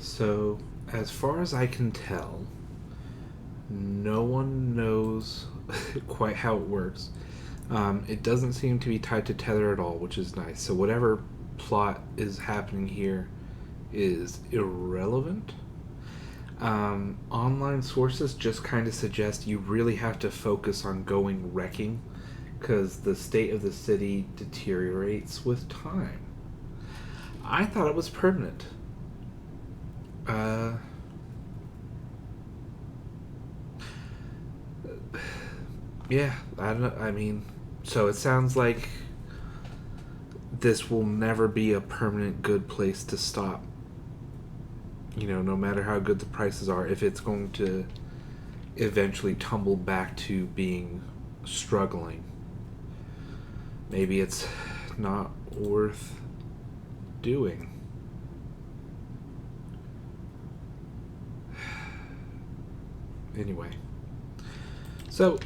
So, as far as I can tell, no one knows quite how it works. It doesn't seem to be tied to Tether at all, which is nice. So, whatever plot is happening here is irrelevant. Online sources just kind of suggest you really have to focus on going wrecking because the state of the city deteriorates with time. I thought it was permanent. Uh, yeah, I don't know. I mean, so it sounds like this will never be a permanent good place to stop. No matter how good the prices are, if it's going to eventually tumble back to being struggling, maybe it's not worth doing. Anyway, so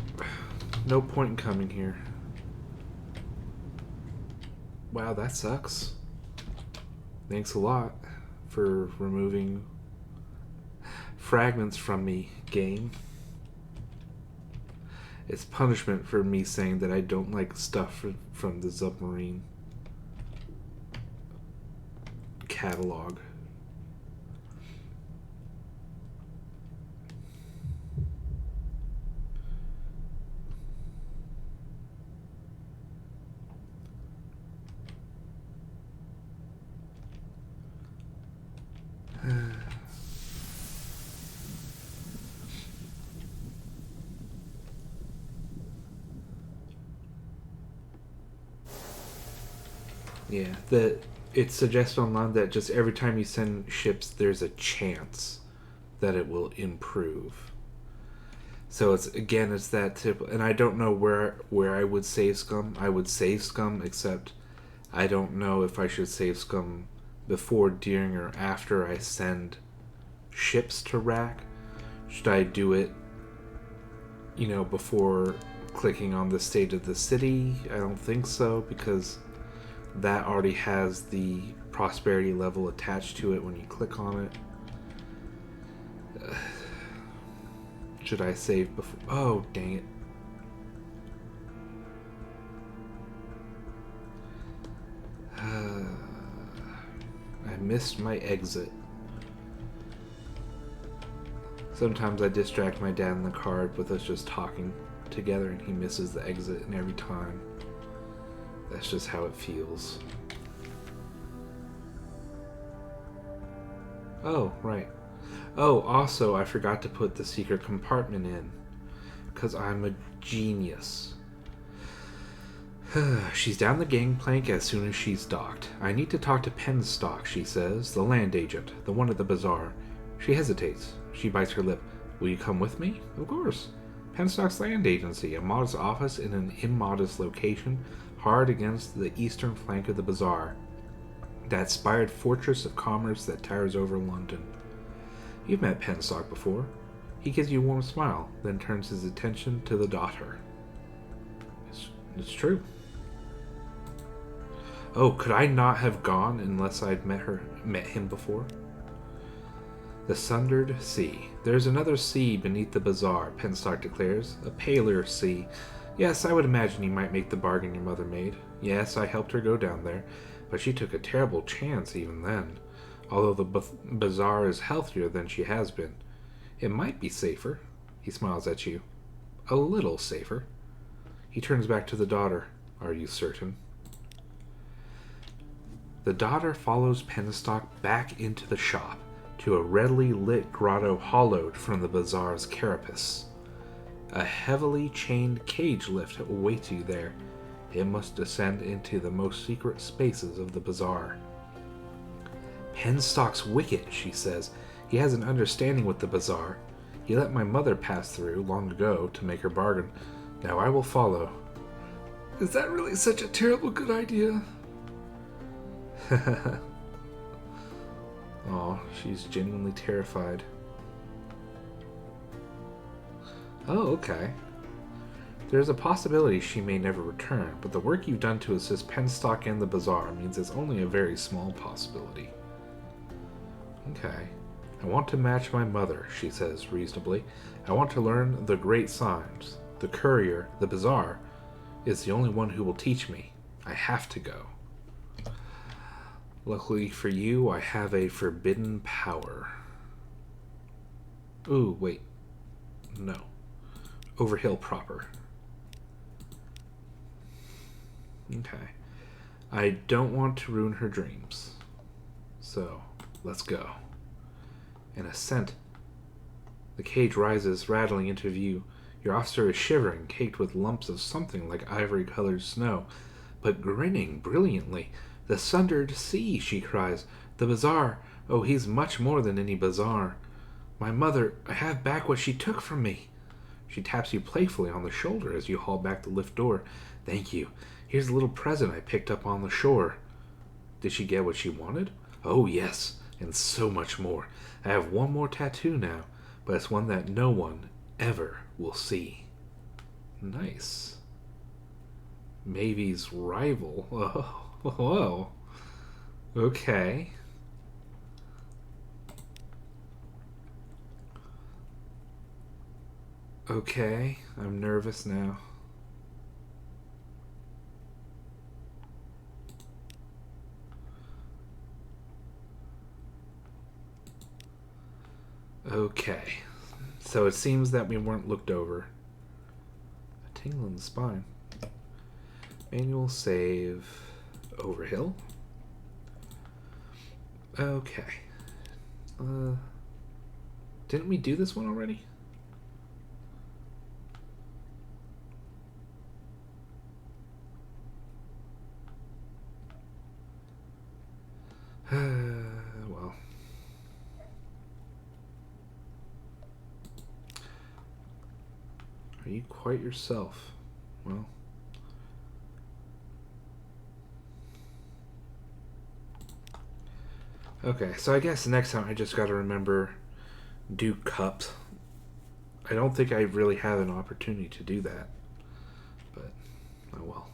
no point in coming here. Wow, that sucks. Thanks a lot for removing fragments from me, game. It's punishment for me saying that I don't like stuff from the submarine catalog. Yeah, it suggests online that just every time you send ships, there's a chance that it will improve. So it's that tip, and I don't know where I would save scum. I would save scum, except I don't know if I should save scum before, during, or after I send ships to rack. Should I do it, before clicking on the state of the city? I don't think so, because that already has the prosperity level attached to it when you click on it. Should I save before? Oh, dang it. I missed my exit. Sometimes I distract my dad in the car with us just talking together and he misses the exit, and every time. That's just how it feels. Oh, right. Oh, also, I forgot to put the secret compartment in. Because I'm a genius. She's down the gangplank as soon as she's docked. I need to talk to Penstock, she says, the land agent, the one at the bazaar. She hesitates. She bites her lip. Will you come with me? Of course. Penstock's land agency, a modest office in an immodest location, hard against the eastern flank of the bazaar. That spired fortress of commerce that towers over London. You've met Penstock before. He gives you a warm smile, then turns his attention to the daughter. It's true. Oh, could I not have gone unless I'd met him before? The Sundered Sea. There's another sea beneath the bazaar, Penstock declares. A paler sea. Yes, I would imagine you might make the bargain your mother made. Yes, I helped her go down there, but she took a terrible chance even then. Although the bazaar is healthier than she has been. It might be safer. He smiles at you. A little safer. He turns back to the daughter. Are you certain? The daughter follows Penstock back into the shop, to a redly lit grotto hollowed from the bazaar's carapace. A heavily chained cage lift awaits you there. It must descend into the most secret spaces of the bazaar. Penstock's wicked, she says. He has an understanding with the bazaar. He let my mother pass through long ago to make her bargain. Now I will follow. Is that really such a terrible good idea? Aw, she's genuinely terrified. Oh, okay. There's a possibility she may never return, but the work you've done to assist Penstock and the bazaar means it's only a very small possibility. Okay. I want to match my mother, she says reasonably. I want to learn the great signs. The courier, the bazaar, is the only one who will teach me. I have to go. Luckily for you, I have a forbidden power. Ooh, wait. No. Overhill proper. Okay. I don't want to ruin her dreams. So, let's go. An ascent. The cage rises, rattling into view. Your officer is shivering, caked with lumps of something like ivory-colored snow, but grinning brilliantly. The Sundered Sea, she cries. The bazaar. Oh, he's much more than any bazaar. My mother, I have back what she took from me. She taps you playfully on the shoulder as you haul back the lift door. Thank you. Here's a little present I picked up on the shore. Did she get what she wanted? Oh, yes, and so much more. I have one more tattoo now, but it's one that no one ever will see. Nice. Mavy's rival. Oh, whoa. Okay. Okay, I'm nervous now. Okay, so it seems that we weren't looked over. A tingle in the spine. Manual save. Overhill. Okay. Didn't we do this one already? Well. Are you quite yourself? Well. Okay, so I guess next time I just gotta remember do cups. I don't think I really have an opportunity to do that. But, oh well.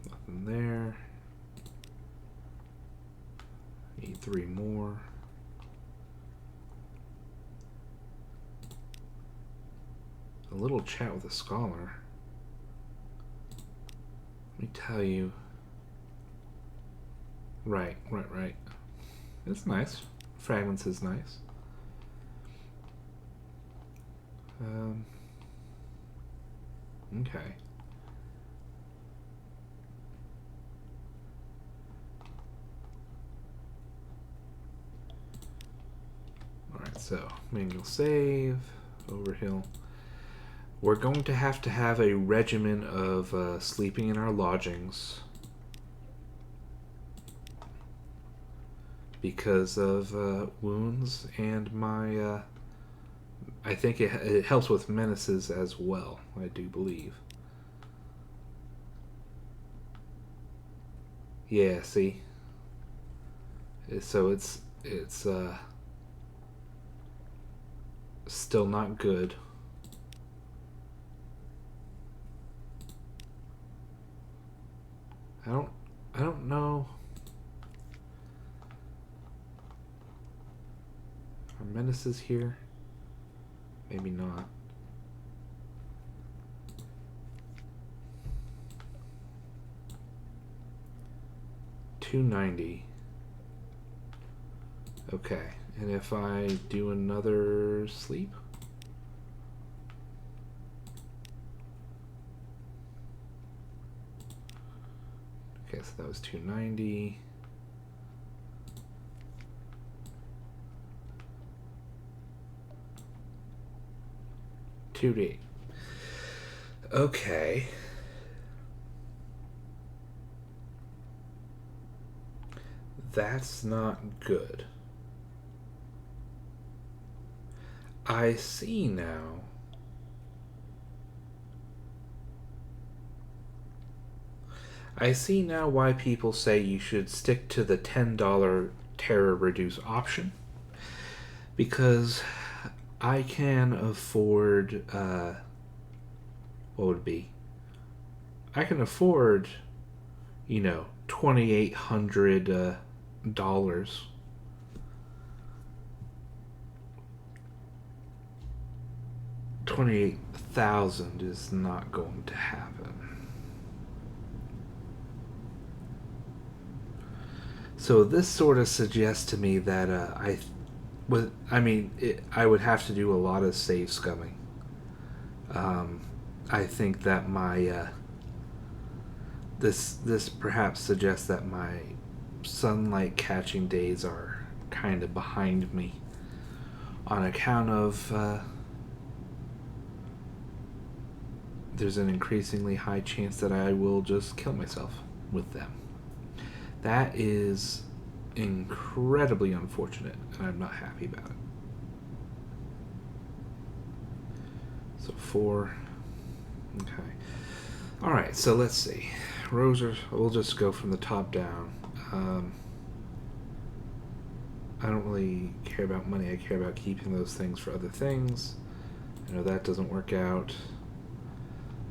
Nothing there. Need 3 more. A little chat with a scholar. Let me tell you. Right. It's nice. Fragments is nice. Okay. Alright, so manual save, overhill. We're going to have a regimen of sleeping in our lodgings because of wounds and my I think it helps with menaces as well, I do believe. Yeah, see? So it's still not good. I don't know. Are menaces here? Maybe not. $290. Okay, and if I do another sleep? Okay, so that was $290. $2. Okay. That's not good. I see now. I see now why people say you should stick to the $10 Terror Reduce option. Because I can afford, what would it be? I can afford, $2,800. $28,000 is not going to happen. So this sort of suggests to me that I would have to do a lot of save scumming. I think that this perhaps suggests that my sunlight catching days are kind of behind me on account of there's an increasingly high chance that I will just kill myself with them. That is incredibly unfortunate, and I'm not happy about it. So 4. Okay. Alright, so let's see. Roses, we'll just go from the top down. I don't really care about money. I care about keeping those things for other things. I know that doesn't work out.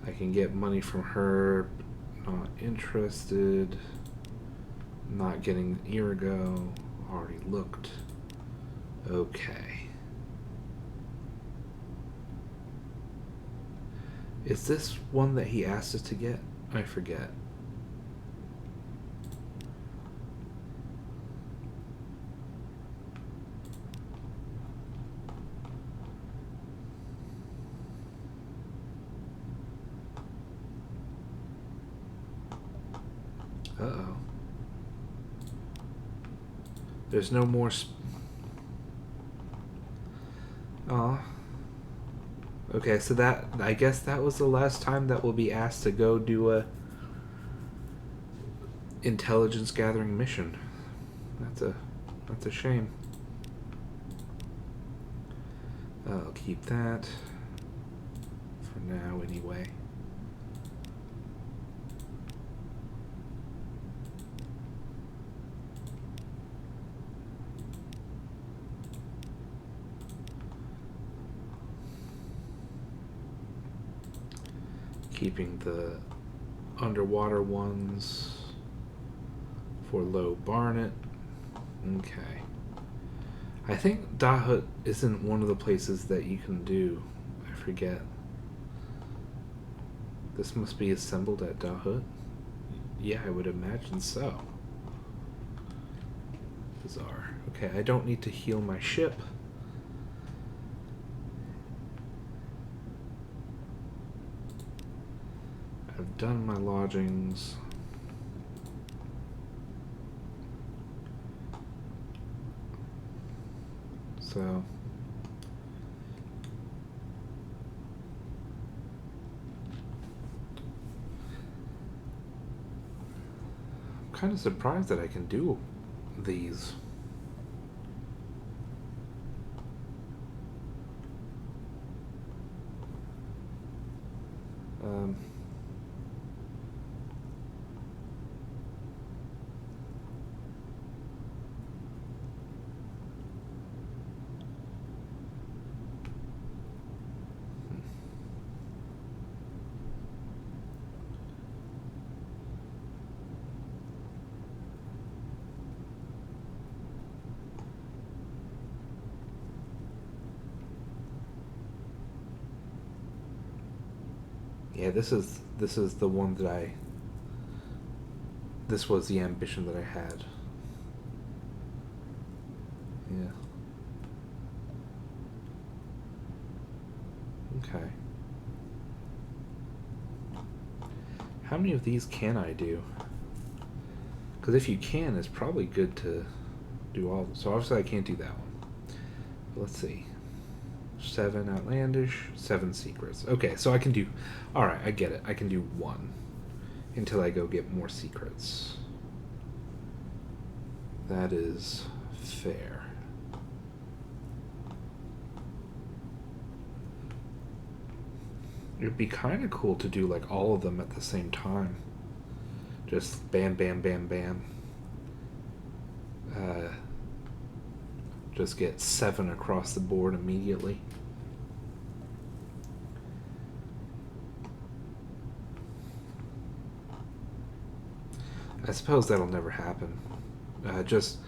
I can get money from her. Not interested. Not getting Irigo. Already looked. Okay. Is this one that he asked us to get? I forget. Uh-oh. There's no more Aw. Okay, so that, I guess that was the last time that we'll be asked to go do a intelligence gathering mission. That's a shame. I'll keep that for now anyway. Keeping the underwater ones for low Barnet. Okay. I think Dahut isn't one of the places that you can do. I forget. This must be assembled at Dahut. Yeah, I would imagine so. Bizarre. Okay, I don't need to heal my ship. I've done my lodgings. So I'm kind of surprised that I can do these. Yeah, this is the one that this was the ambition that I had. Yeah. Okay. How many of these can I do? Because if you can, it's probably good to do all of them. So obviously I can't do that one. But let's see. 7 outlandish, 7 secrets. Okay, so I can do... Alright, I get it. I can do 1 until I go get more secrets. That is fair. It'd be kind of cool to do like all of them at the same time. Just bam, bam, bam, bam. Just get 7 across the board immediately. I suppose that'll never happen. Just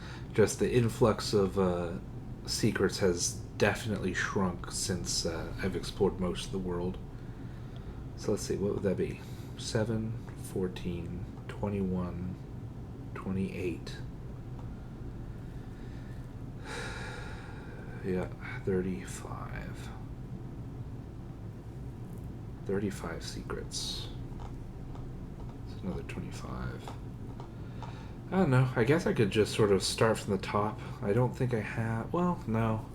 the influx of secrets has definitely shrunk since I've explored most of the world. So let's see, what would that be? 7, 14, 21, 28. Yeah, 35. 35 secrets. It's another 25. I don't know. I guess I could just sort of start from the top. I don't think I have. Well, no.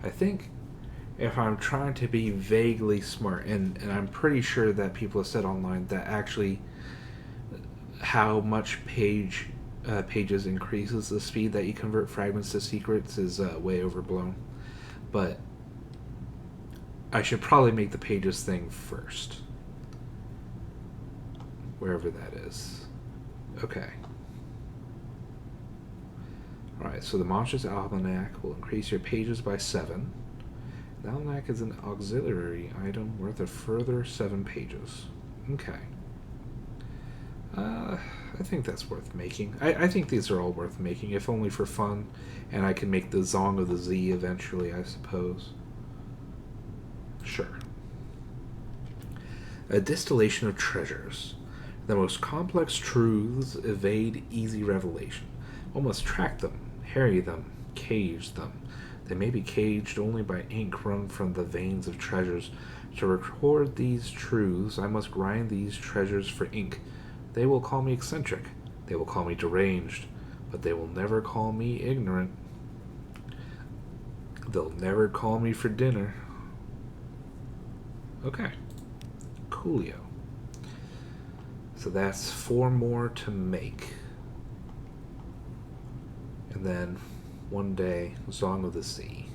I think if I'm trying to be vaguely smart, and I'm pretty sure that people have said online that actually how much pages increases the speed that you convert fragments to secrets is way overblown. But I should probably make the pages thing first. Wherever that is. Okay. Alright, so the Monstrous Almanac will increase your pages by 7. The Almanac is an auxiliary item worth a further 7 pages. Okay. I think that's worth making. I think these are all worth making, if only for fun. And I can make the Zong of the Z eventually, I suppose. Sure. A distillation of treasures. The most complex truths evade easy revelation. One must track them, harry them, cage them. They may be caged only by ink run from the veins of treasures. To record these truths, I must grind these treasures for ink. They will call me eccentric. They will call me deranged. But they will never call me ignorant. They'll never call me for dinner. Okay. Coolio. So that's 4 more to make. And then one day, Song of the Sea.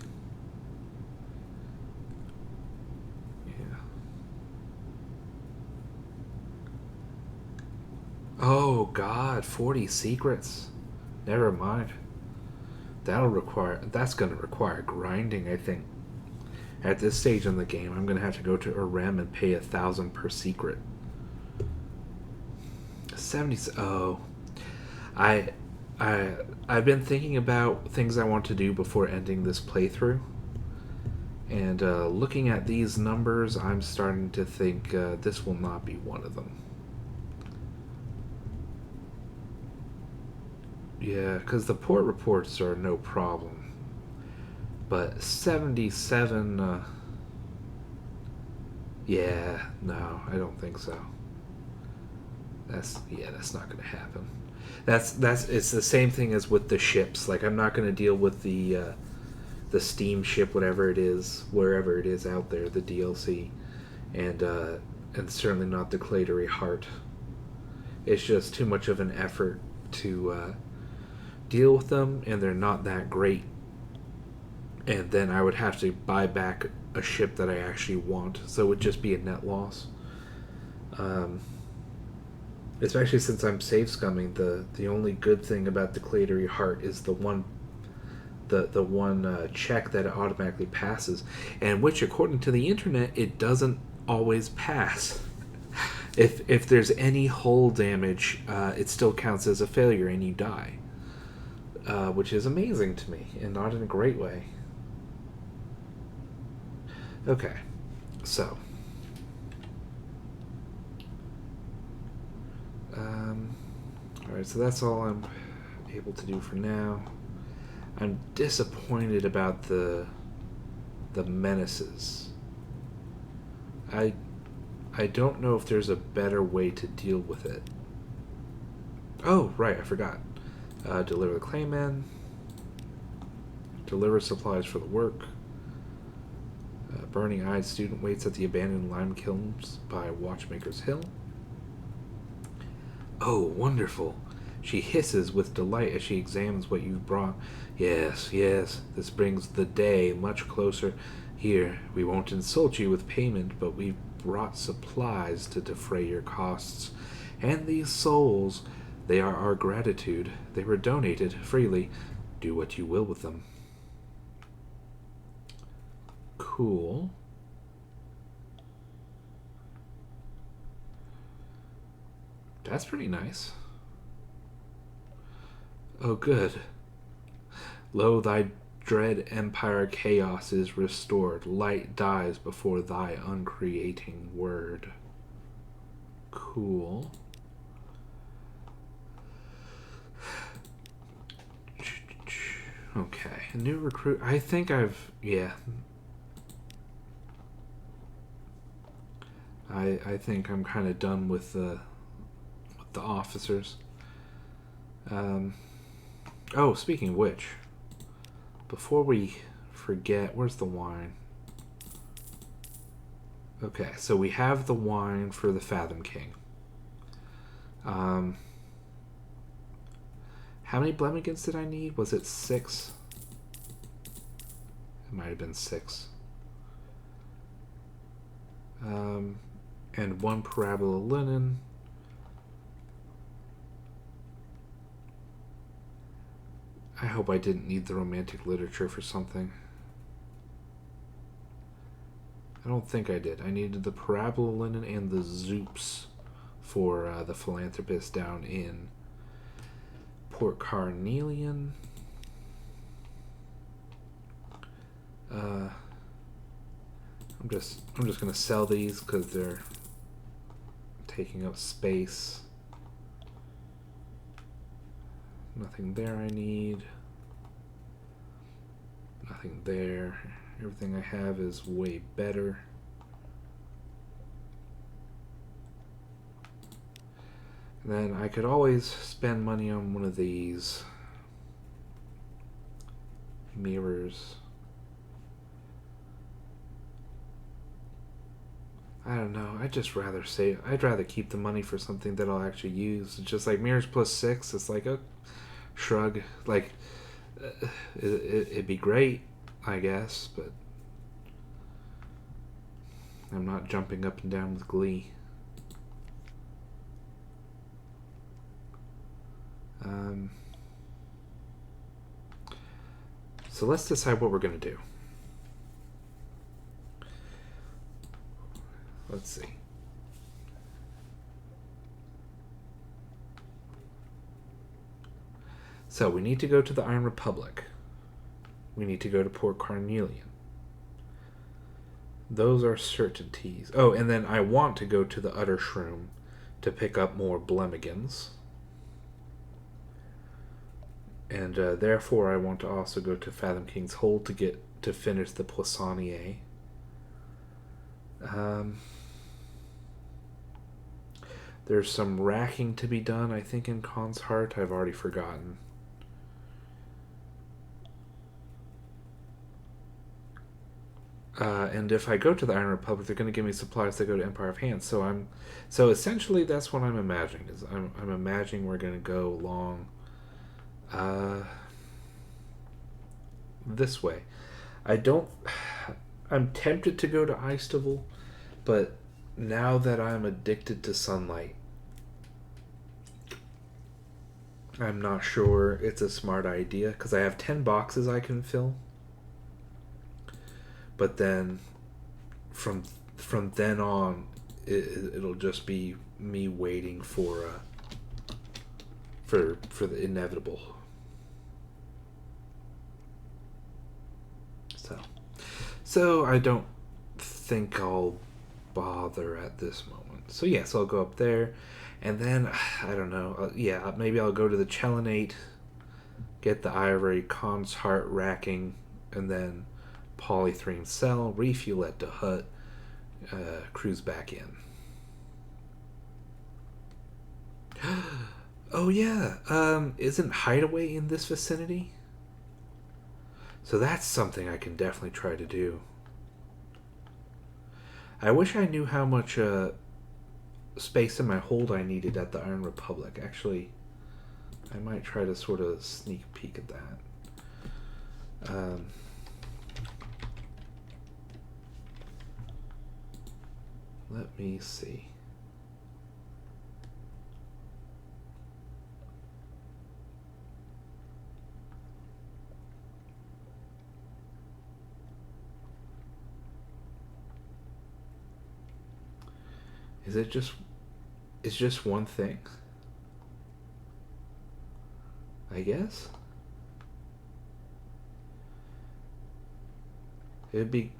Yeah. Oh God, 40 secrets. Never mind. That's gonna require grinding, I think. At this stage in the game, I'm gonna have to go to Arem and pay 1,000 per secret. 70. Oh, I've been thinking about things I want to do before ending this playthrough, and looking at these numbers, I'm starting to think this will not be one of them. Yeah, because the port reports are no problem, but 77. Yeah, no, I don't think so. That's not going to happen. That's it's the same thing as with the ships. Like, I'm not going to deal with the steamship, whatever it is, wherever it is out there, the DLC, and certainly not the Clatory Heart. It's just too much of an effort to deal with them, and they're not that great. And then I would have to buy back a ship that I actually want, so it would just be a net loss. Especially since I'm save scumming, the only good thing about the Clatory Heart is the one check that it automatically passes, and which, according to the internet, it doesn't always pass. If there's any hull damage, it still counts as a failure and you die, which is amazing to me, and not in a great way. Okay, so alright, so that's all I'm able to do for now. I'm disappointed about the menaces. I don't know if there's a better way to deal with it. Oh, right, I forgot. Deliver the clayman. Deliver supplies for the work. Burning-eyed student waits at the abandoned lime kilns by Watchmaker's Hill. Oh, wonderful. She hisses with delight as she examines what you've brought. Yes, this brings the day much closer. Here, we won't insult you with payment, but we've brought supplies to defray your costs. And these souls, they are our gratitude. They were donated freely. Do what you will with them. Cool. That's pretty nice. Oh, good. Lo, thy dread empire chaos is restored. Light dies before thy uncreating word. Cool. Okay, new recruit. I think yeah. I think I'm kind of done with the officers. Oh, speaking of which, before we forget, where's the wine? Okay, so we have the wine for the Fathom King. How many Blemigans did I need? Was it 6? It might have been 6. And 1 parabola linen. I hope I didn't need the romantic literature for something. I don't think I did. I needed the parabola linen and the zoops for the philanthropist down in Port Carnelian. I'm just gonna sell these because they're taking up space. Nothing there I need. Nothing there. Everything I have is way better. And then I could always spend money on one of these mirrors. I don't know. I'd rather keep the money for something that I'll actually use. It's just like mirrors plus 6. It's like a shrug. Like it'd be great, I guess, but I'm not jumping up and down with glee. So let's decide what we're going to do. Let's see. So we need to go to the Iron Republic. We need to go to Port Carnelian. Those are certainties. Oh, and then I want to go to the Utter Shroom to pick up more Blemigans. And therefore I want to also go to Fathom King's Hold to finish the Poissonnier. There's some racking to be done, I think, in Khan's Heart. I've already forgotten. And if I go to the Iron Republic, they're going to give me supplies that go to Empire of Hands. So essentially, that's what I'm imagining. I'm imagining we're going to go along this way. I'm tempted to go to Eistevel, but now that I'm addicted to sunlight, I'm not sure it's a smart idea because I have 10 boxes I can fill. But then from then on, it'll just be me waiting for the inevitable. So I don't think I'll bother at this moment. So yes, I'll go up there, and then I don't know. Maybe I'll go to the Chelinate, get the Ivory, Khan's Heart racking, and then Polythrene Cell, refuel at the hut, cruise back in. Oh yeah, isn't Hideaway in this vicinity? So that's something I can definitely try to do. I wish I knew how much space in my hold I needed at the Iron Republic. Actually, I might try to sort of sneak peek at that. Let me see. It's just one thing? I guess. It'd be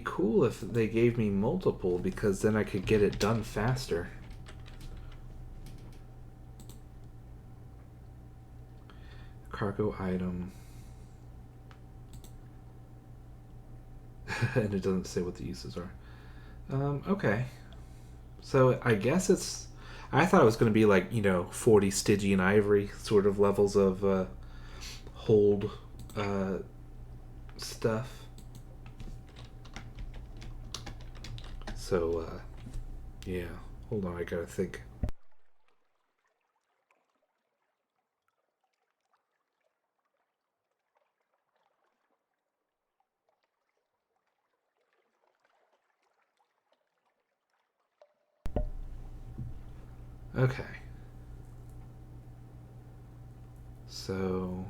cool if they gave me multiple, because then I could get it done faster. Cargo item. And it doesn't say what the uses are. Okay. So I guess it's... I thought it was going to be like, 40 Stygian Ivory sort of levels of hold stuff. So, yeah. Hold on, I gotta think. Okay. So...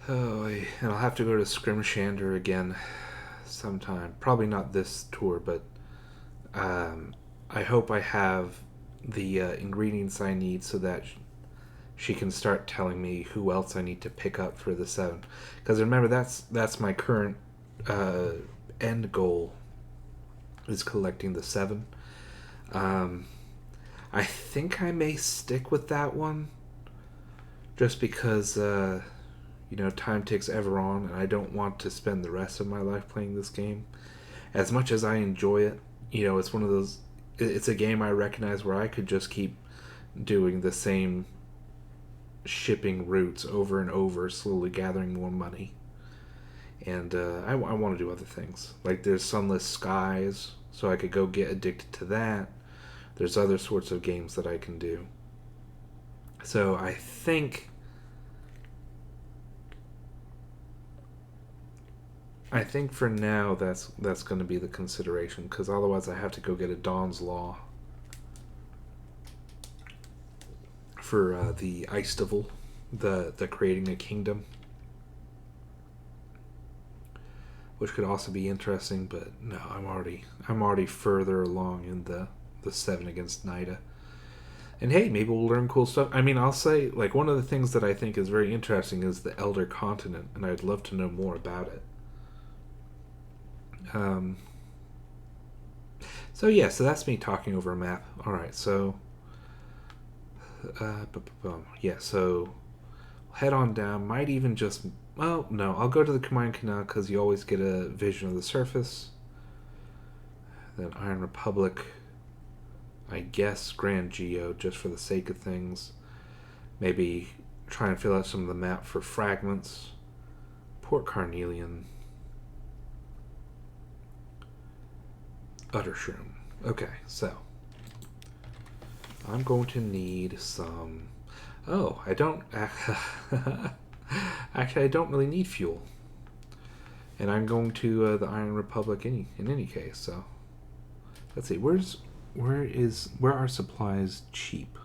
Oh, and I'll have to go to Scrimshander again sometime. Probably not this tour, but I hope I have the ingredients I need so that she can start telling me who else I need to pick up for the 7. Because remember, that's my current end goal, is collecting the 7. I think I may stick with that one, just because time ticks ever on, and I don't want to spend the rest of my life playing this game. As much as I enjoy it, it's one of those... It's a game I recognize where I could just keep doing the same shipping routes over and over, slowly gathering more money. And I want to do other things. Like, there's Sunless Skies, so I could go get addicted to that. There's other sorts of games that I can do. So I think for now that's going to be the consideration, because otherwise I have to go get a Dawn's Law for the Icedival, the creating a kingdom, which could also be interesting. But no, I'm already further along in the 7 against Nida. And hey, maybe we'll learn cool stuff. I mean, I'll say, like, one of the things that I think is very interesting is the Elder Continent, and I'd love to know more about it. So yeah, so that's me talking over a map. Alright, so yeah, so head on down. Might even just... Well, no, I'll go to the Combined Canal, because you always get a vision of the surface. Then Iron Republic, I guess Grand Geo, just for the sake of things. Maybe try and fill out some of the map for fragments. Port Carnelian. Uttershroom. Okay, so I'm going to need some... Oh, I don't... Actually, I don't really need fuel. And I'm going to the Iron Republic in any case, so... Let's see, where are supplies cheap?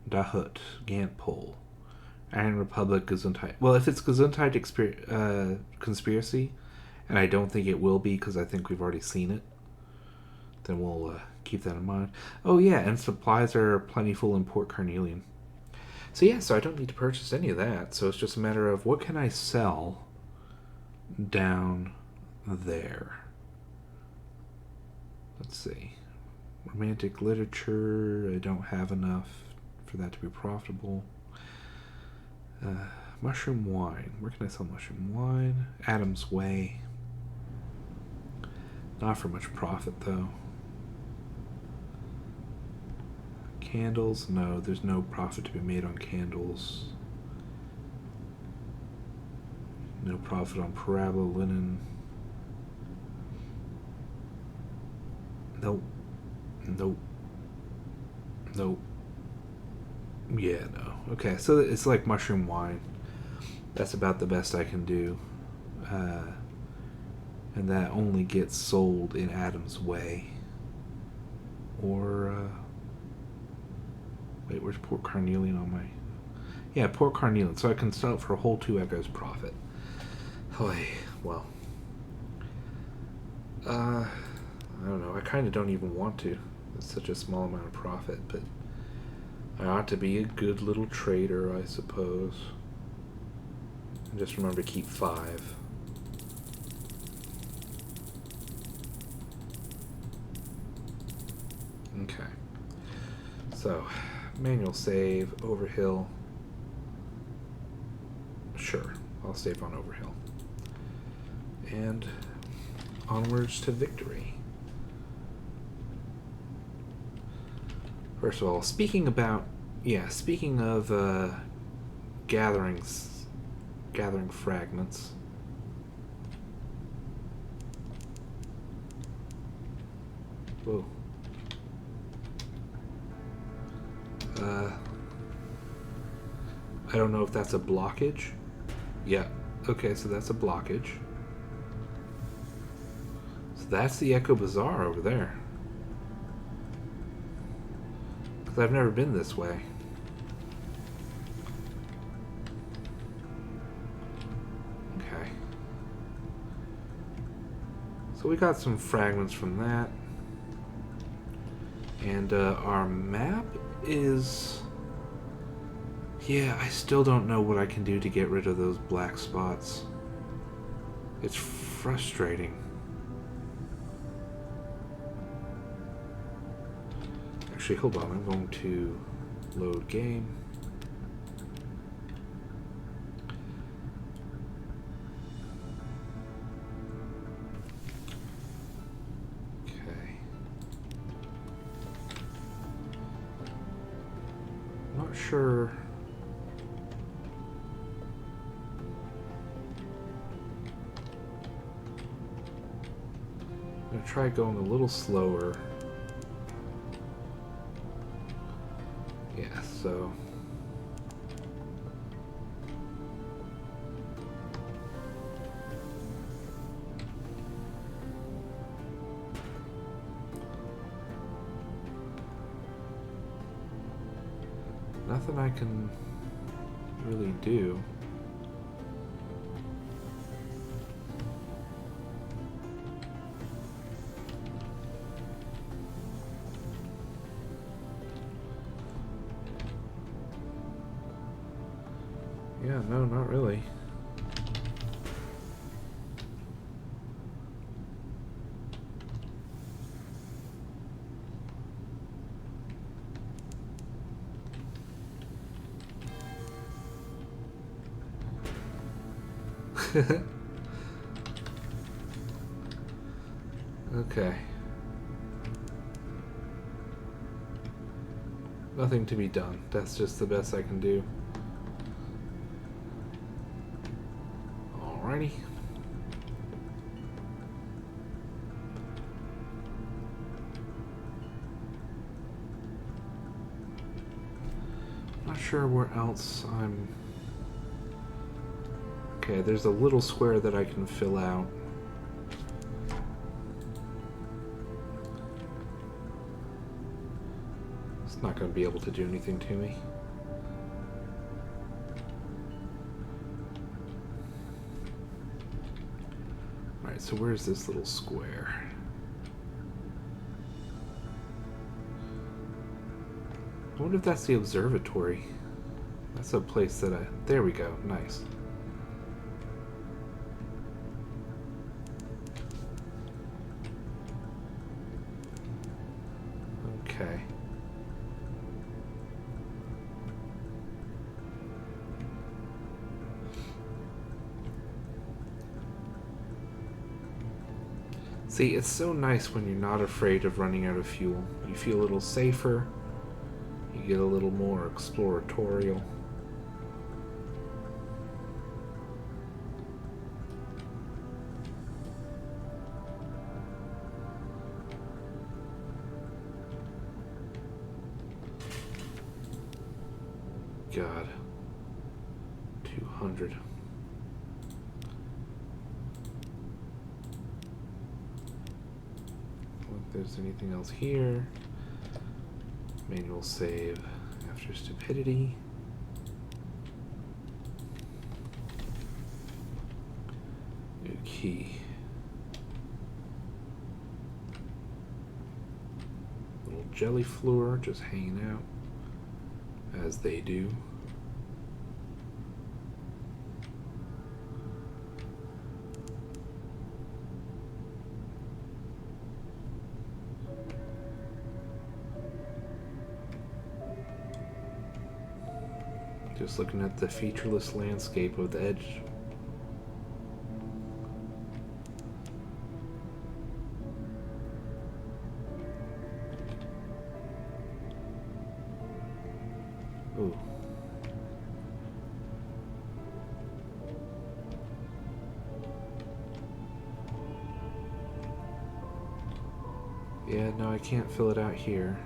Dahut, Gantpole, Iron Republic, Gesundheit. Well, if it's Gesundheit Conspiracy, and I don't think it will be, because I think we've already seen it, then we'll keep that in mind. Oh yeah, and supplies are plentiful in Port Carnelian. So yeah, so I don't need to purchase any of that. So it's just a matter of what can I sell down there. Let's see. Romantic literature, I don't have enough for that to be profitable. Mushroom wine. Where can I sell mushroom wine? Adam's Way. Not for much profit, though. Candles? No, there's no profit to be made on candles. No profit on parabola linen. Nope. Nope. Nope. Yeah, no. Okay, so it's like mushroom wine. That's about the best I can do. And that only gets sold in Adam's Way. Or, wait, where's Port Carnelian on my... Yeah, Port Carnelian. So I can sell it for a whole 2 echoes profit. Hoy, well. I don't know. I kind of don't even want to. It's such a small amount of profit, but... I ought to be a good little trader, I suppose. And just remember to keep 5. Okay. So, manual save, Overhill. Sure, I'll save on Overhill. And onwards to victory. First of all, speaking of gathering fragments. Whoa. I don't know if that's a blockage. Yeah, okay, so that's a blockage. So that's the Echo Bazaar over there. Because I've never been this way. Okay. So we got some fragments from that. And our map is... Yeah, I still don't know what I can do to get rid of those black spots. It's frustrating. Actually, hold on, I'm going to load game. Okay. Not sure. I'm going to try going a little slower. Yeah, so... Nothing I can really do. Yeah, no, not really. Okay. Nothing to be done. That's just the best I can do. Alrighty. Not sure where else I'm... Okay, there's a little square that I can fill out. It's not going to be able to do anything to me. Alright, so where's this little square? I wonder if that's the observatory. That's a place that I... There we go. Nice. Okay. See, it's so nice when you're not afraid of running out of fuel. You feel a little safer. You get a little more exploratorial. God. 200. Look if there's anything else here. Manual save after stupidity. New key. Little jelly floor just hanging out. as they do. Just looking at the featureless landscape of the edge. Ooh. Yeah, no, I can't fill it out here.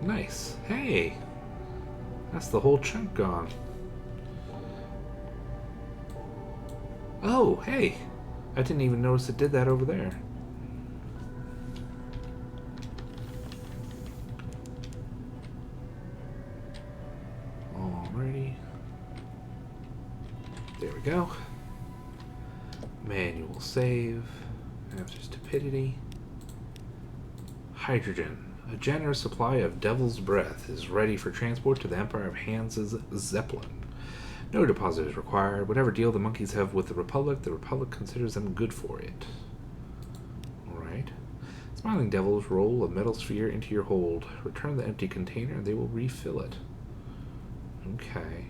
Nice. Hey! That's the whole chunk gone. Oh, hey! I didn't even notice it did that over there. Alrighty. There we go. Manual save. After stupidity. Hydrogen. A generous supply of Devil's Breath is ready for transport to the Empire of Hans' Zeppelin. No deposit is required. Whatever deal the monkeys have with the Republic considers them good for it. Alright. Smiling devils roll a metal sphere into your hold. Return the empty container and they will refill it. Okay.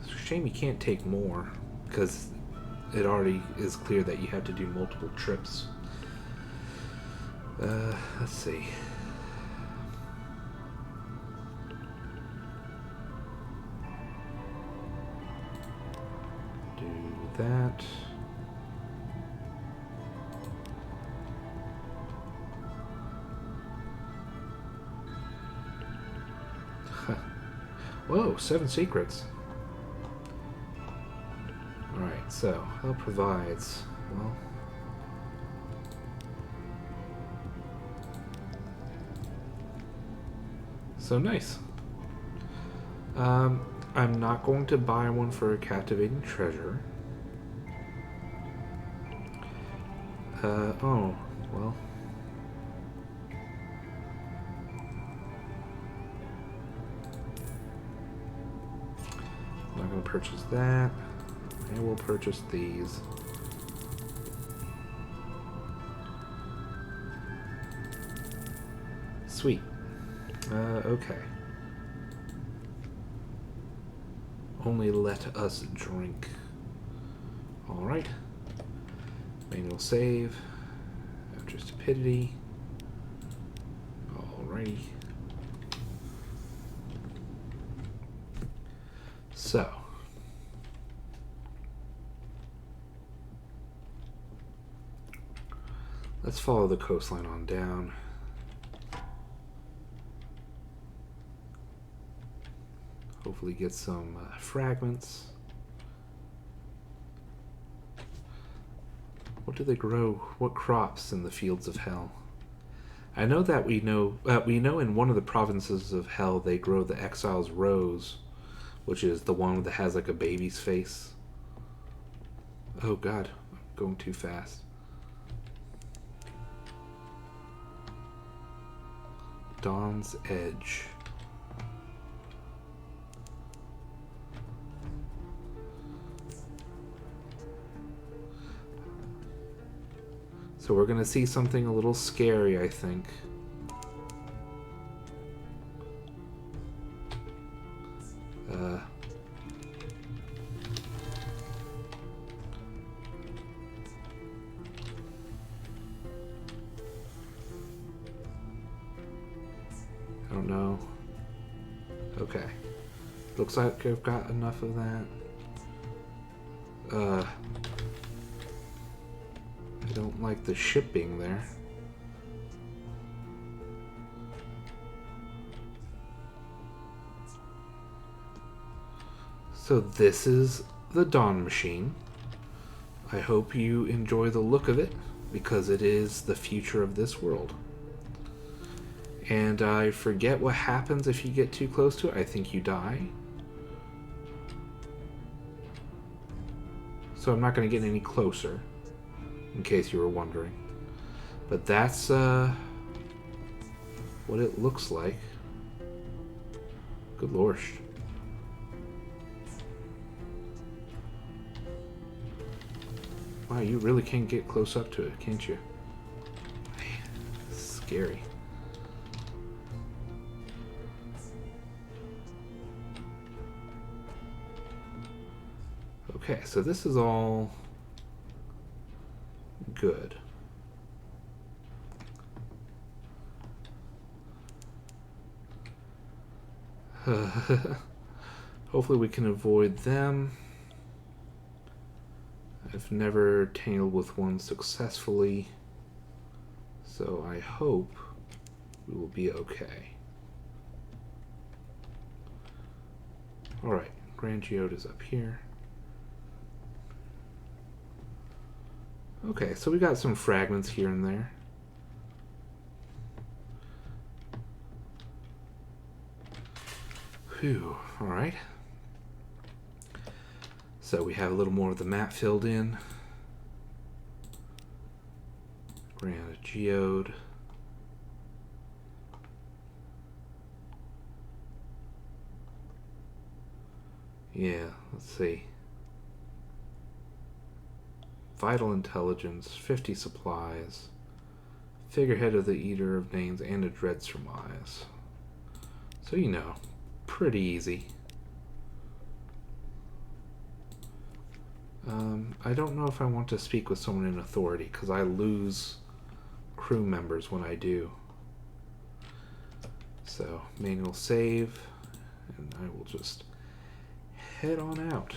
It's a shame you can't take more, because it already is clear that you have to do multiple trips. Let's see. Do that. Whoa, 7 secrets. Alright, so, Hell provides, well... So nice. I'm not going to buy one for a captivating treasure. Oh, well... I'm not going to purchase that. I will purchase these. Sweet. Okay. Only let us drink. Alright. Manual save. After stupidity. Alrighty. So. Let's follow the coastline on down. Hopefully get some fragments. What do they grow? What crops in the fields of hell? I know that we know in one of the provinces of hell they grow the exile's rose, which is the one that has like a baby's face. Oh god, I'm going too fast. Dawn's Edge. So we're gonna see something a little scary, I think. I don't know. Okay. Looks like I've got enough of that. I don't like the ship being there. So this is the Dawn Machine. I hope you enjoy the look of it, because it is the future of this world. And I forget what happens if you get too close to it. I think you die. So I'm not going to get any closer, in case you were wondering. But that's what it looks like. Good lord. Wow, you really can get close up to it, can't you? Man, it's scary. Okay, so this is all good. Hopefully we can avoid them. I've never tangled with one successfully, so I hope we will be okay. Alright, Grand Geoda's up here. Okay, so we got some fragments here and there. Whew, alright. So we have a little more of the map filled in. Grand Geode. Yeah, let's see. Vital intelligence, 50 supplies, figurehead of the Eater of Names, and a dread surmise. So you know, pretty easy. I don't know if I want to speak with someone in authority, because I lose crew members when I do. So, manual save, and I will just head on out.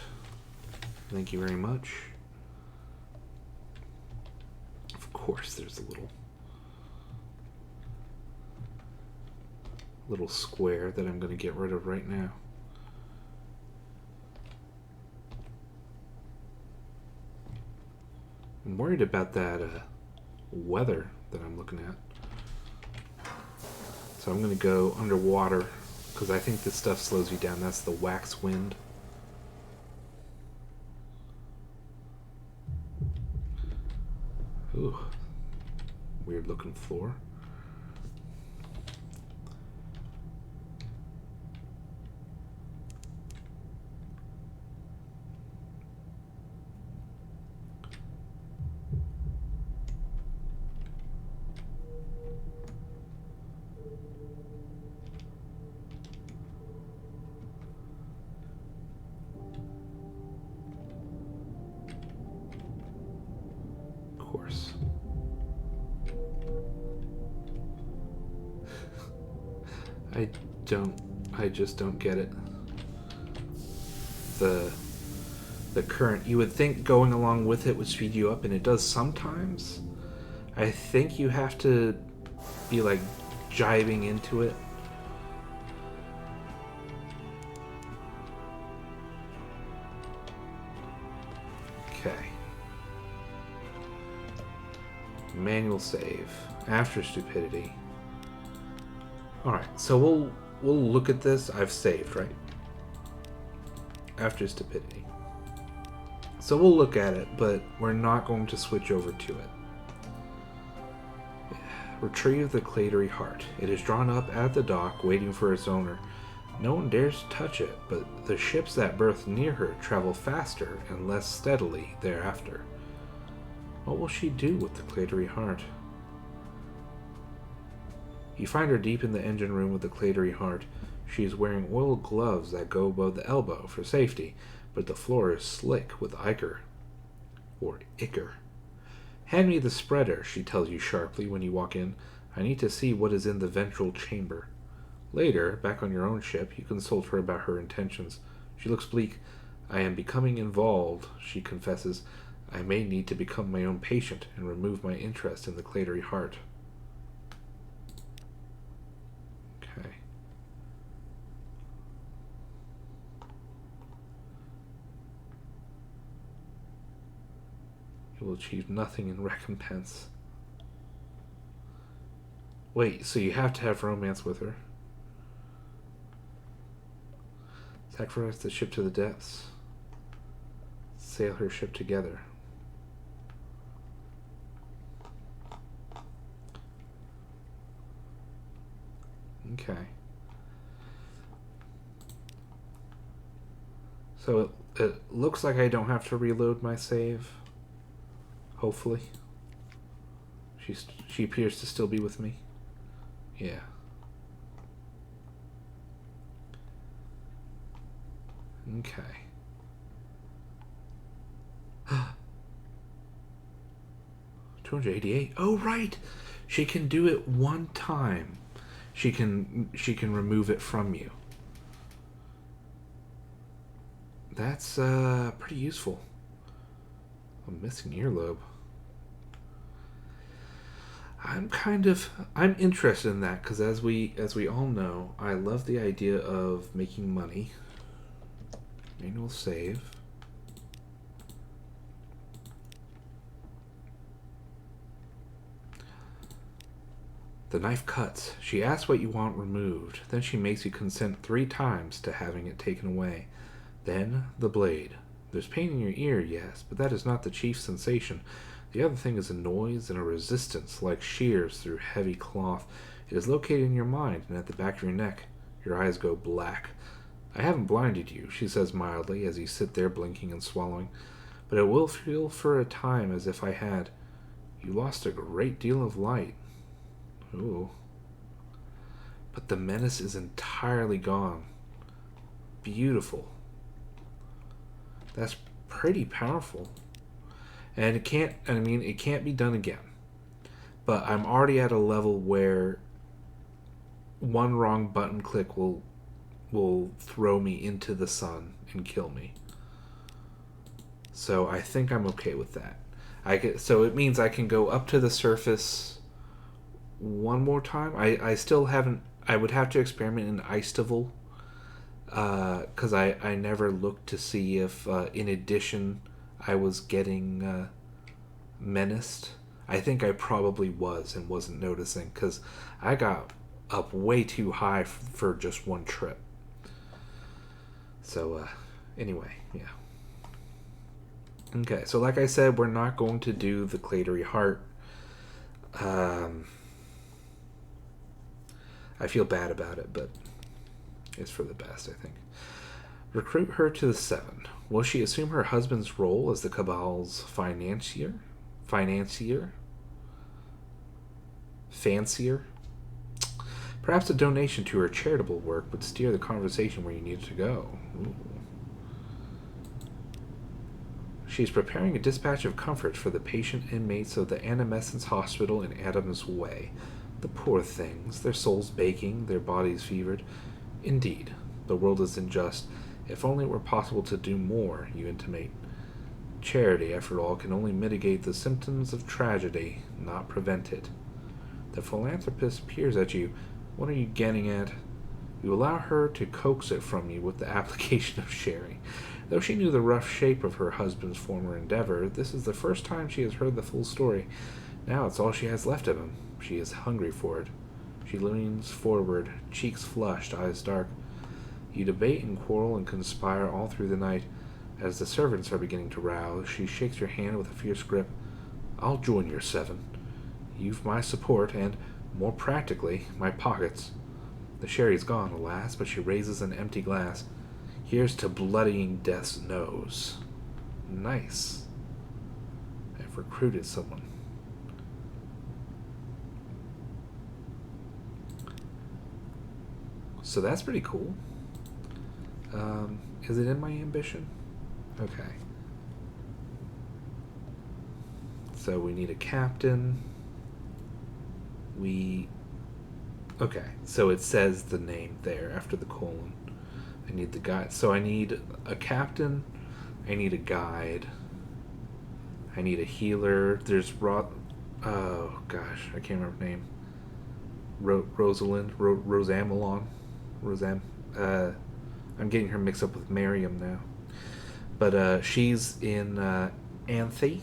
Thank you very much. Of course, there's a little square that I'm going to get rid of right now. I'm worried about that weather that I'm looking at. So I'm going to go underwater, because I think this stuff slows you down. That's the wax wind. Ooh, weird looking floor. I just don't get it. The current, you would think going along with it would speed you up, and it does sometimes. I think you have to be like jiving into it. Okay. Manual save after stupidity. Alright, so we'll look at this. I've saved, right? After stupidity. So we'll look at it, but we're not going to switch over to it. Retrieve the Cladery Heart. It is drawn up at the dock, waiting for its owner. No one dares touch it, but the ships that berth near her travel faster and less steadily thereafter. What will she do with the Cladery Heart? You find her deep in the engine room with the Cladery Heart. She is wearing oiled gloves that go above the elbow for safety, but the floor is slick with ichor. Or ichor. Hand me the spreader, she tells you sharply when you walk in. I need to see what is in the ventral chamber. Later, back on your own ship, you consult her about her intentions. She looks bleak. I am becoming involved, she confesses. I may need to become my own patient and remove my interest in the Cladery Heart. Okay. You will achieve nothing in recompense. Wait, so you have to have romance with her. Sacrifice the ship to the depths. Sail her ship together. Okay. So it looks like I don't have to reload my save. Hopefully. She appears to still be with me. Yeah. Okay. 288. Oh, right. She can do it one time. She can remove it from you. That's pretty useful. I'm missing earlobe. I'm interested in that because as we all know, I love the idea of making money. Manual save. The knife cuts. She asks what you want removed. Then she makes you consent 3 times to having it taken away. Then the blade. There's pain in your ear, yes, but that is not the chief sensation. The other thing is a noise and a resistance, like shears through heavy cloth. It is located in your mind and at the back of your neck. Your eyes go black. I haven't blinded you, she says mildly, as you sit there blinking and swallowing. But it will feel for a time as if I had. You lost a great deal of light. Ooh. But the menace is entirely gone. Beautiful. That's pretty powerful. And it can't be done again. But I'm already at a level where one wrong button click will throw me into the sun and kill me. So I think I'm okay with that. So it means I can go up to the surface one more time. I still haven't. I would have to experiment in Icetival because I never looked to see if in addition I was getting menaced. I think I probably was and wasn't noticing because I got up way too high for just one trip. So anyway, yeah. Okay, so like I said, we're not going to do the Clatory Heart. I feel bad about it, but it's for the best, I think. Recruit her to the 7. Will she assume her husband's role as the Cabal's financier? Fancier? Perhaps a donation to her charitable work would steer the conversation where you need it to go. Ooh. She's preparing a dispatch of comfort for the patient inmates of the Animescence Hospital in Adams Way. The poor things, their souls baking, their bodies fevered. Indeed, the world is unjust. If only it were possible to do more, you intimate. Charity, after all, can only mitigate the symptoms of tragedy, not prevent it. The philanthropist peers at you. What are you getting at? You allow her to coax it from you with the application of sharing. Though she knew the rough shape of her husband's former endeavor, this is the first time she has heard the full story. Now it's all she has left of him. She is hungry for it. She leans forward, cheeks flushed, eyes dark. You debate and quarrel and conspire all through the night. As the servants are beginning to rouse, she shakes your hand with a fierce grip. I'll join your 7. You've my support and, more practically, my pockets. The sherry's gone, alas, but she raises an empty glass. Here's to bloodying death's nose. Nice. I've recruited someone. So that's pretty cool. Is it in my ambition? Okay. So we need a captain. Okay, so it says the name there after the colon. I need the guide. So I need a captain. I need a guide. I need a healer. There's oh gosh, I can't remember her name. Rosalind, Rosamelon, I'm getting her mixed up with Miriam now. But she's in Anthe,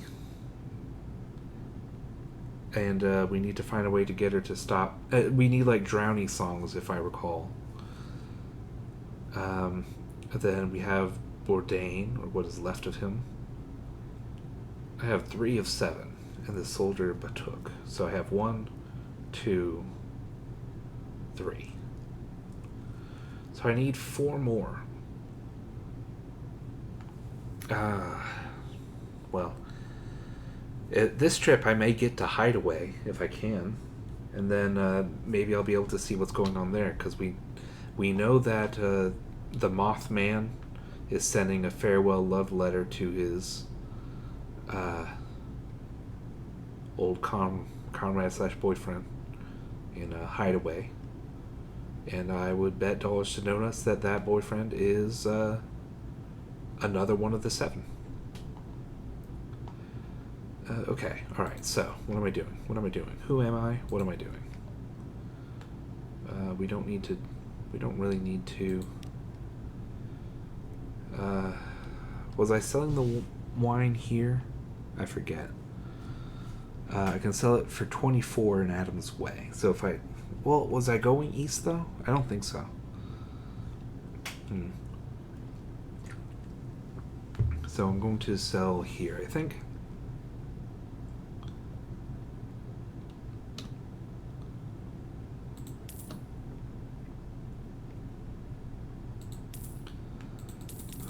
And we need to find a way to get her to stop. We need like drowning songs, if I recall. Then we have Bourdain, or what is left of him. I have 3 of 7, and the soldier Batuk. So I have 1, 2, 3. So I need 4 more. Well, this trip I may get to Hideaway if I can, and then maybe I'll be able to see what's going on there, because we know that the Mothman is sending a farewell love letter to his old comrade slash boyfriend in Hideaway, and I would bet dollars to donuts that that boyfriend is another one of the 7. Okay, alright, so, what am I doing? What am I doing? Who am I? What am I doing? We don't really need to... was I selling the wine here? I forget. I can sell it for 24 in Adam's Way. So if I... Well, was I going east, though? I don't think so. So I'm going to sell here, I think.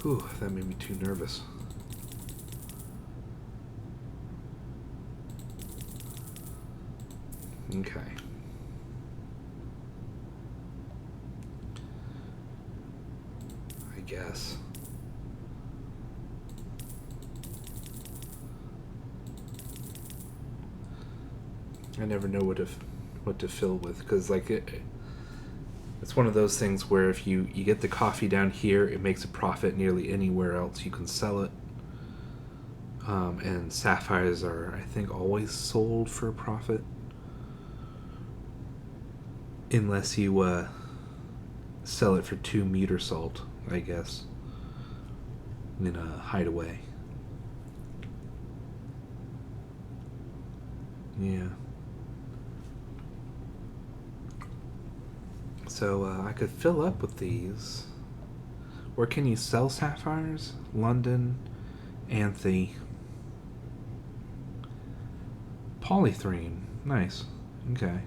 Whew, that made me too nervous. Okay. I guess. I never know what to fill with, because like it's one of those things where if you get the coffee down here, it makes a profit nearly anywhere else you can sell it. And sapphires are, I think, always sold for a profit. Unless you sell it for 2 meter salt, I guess. In a Hideaway. Yeah. So I could fill up with these. Where can you sell sapphires? London, Anthe, Polythrene. Nice. Okay.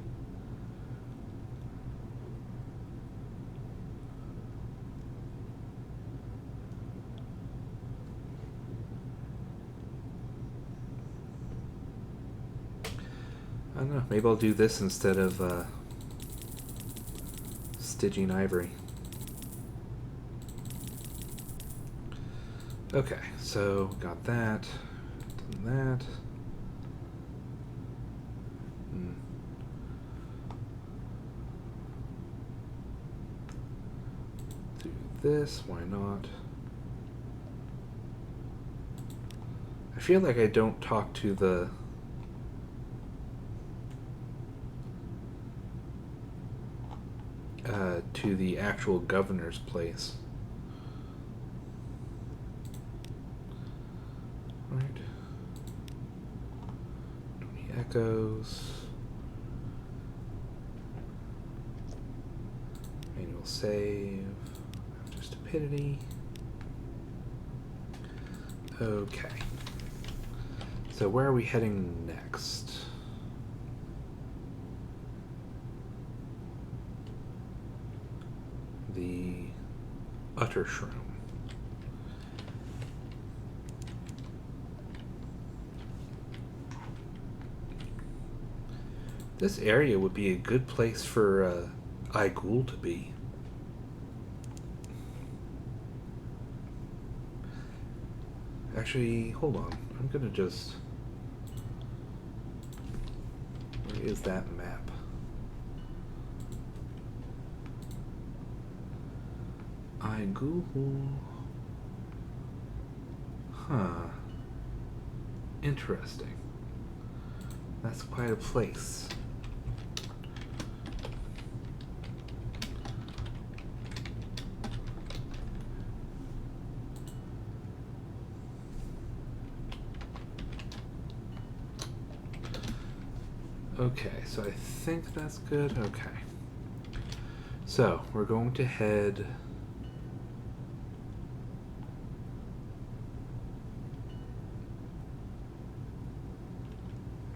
I don't know. Maybe I'll do this instead of Stygian ivory. Okay, so got that, done that. Do this, why not? I feel like I don't talk to the actual governor's place. Right. 20 echoes. Manual save. After stupidity. Okay. So where are we heading next? The Utter Shroom. This area would be a good place for Igul to be. Actually, hold on. I'm gonna just... Where is that map? Igul. Huh. Interesting. That's quite a place. Okay, so I think that's good. Okay. So, we're going to head...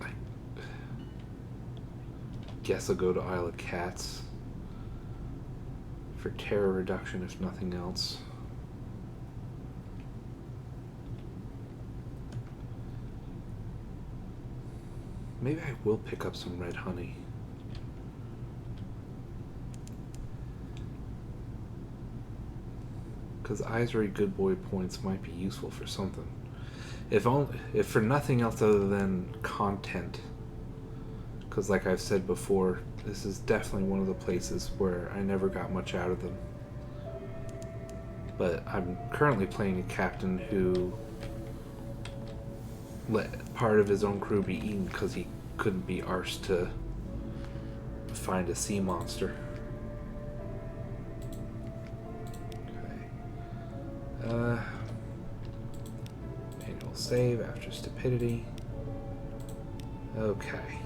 I guess I'll go to Isle of Cats for terror reduction, if nothing else. Maybe I will pick up some red honey. Because Isery Good Boy points might be useful for something. If for nothing else other than content. Because like I've said before, this is definitely one of the places where I never got much out of them. But I'm currently playing a captain who let part of his own crew be eaten because he couldn't be arsed to find a sea monster. Okay. Manual save after stupidity. Okay.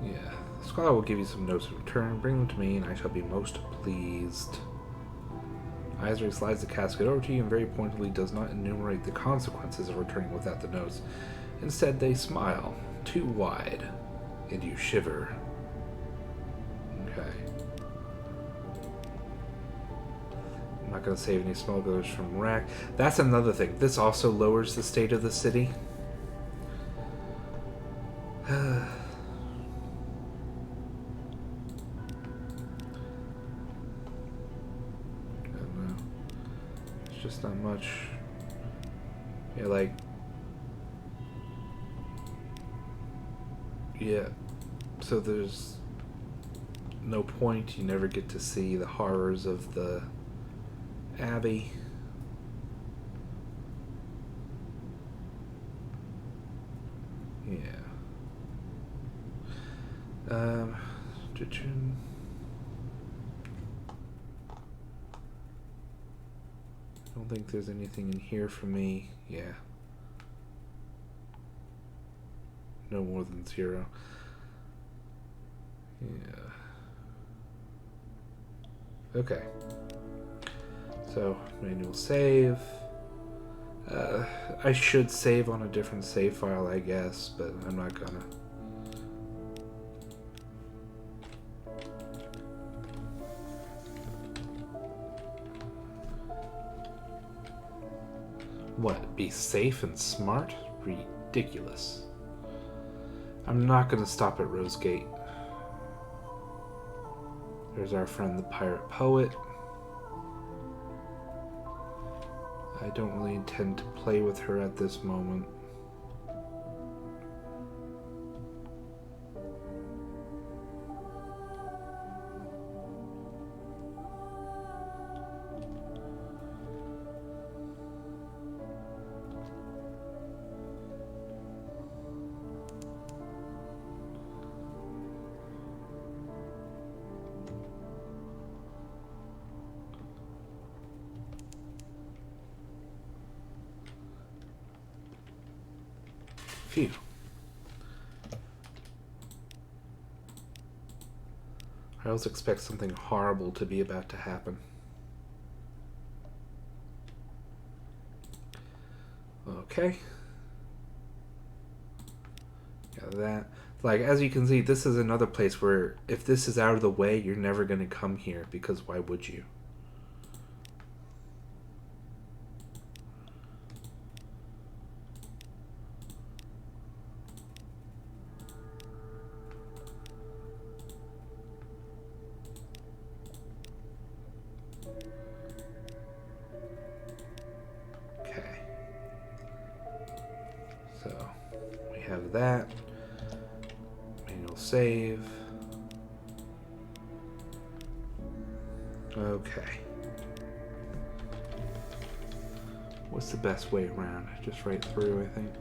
Yeah. The scholar will give you some notes in return. Bring them to me and I shall be most pleased. Isery slides the casket over to you and very pointedly does not enumerate the consequences of returning without the notes. Instead, they smile, too wide, and you shiver. Okay. I'm not going to save any smugglers from wreck. That's another thing. This also lowers the state of the city. Just not much. Yeah, like... Yeah. So there's no point. You never get to see the horrors of the Abbey. Yeah. I don't think there's anything in here for me. Yeah. No more than 0. Yeah. Okay. So, manual save. I should save on a different save file, I guess, but I'm not gonna. What? Be safe and smart? Ridiculous. I'm not gonna stop at Rosegate. There's our friend the pirate poet. I don't really intend to play with her at this moment. Phew. I always expect something horrible to be about to happen. Okay. Got that. Like, as you can see, this is another place where if this is out of the way, you're never going to come here, because why would you? Have that. Manual save. Okay. What's the best way around? Just right through, I think.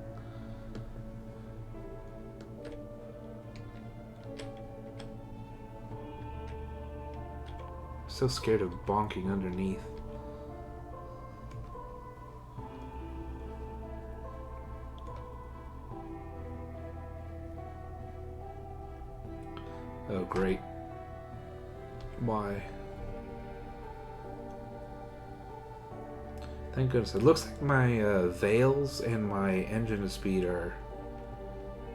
So scared of bonking underneath. great. Why? Thank goodness. It looks like my veils and my engine speed are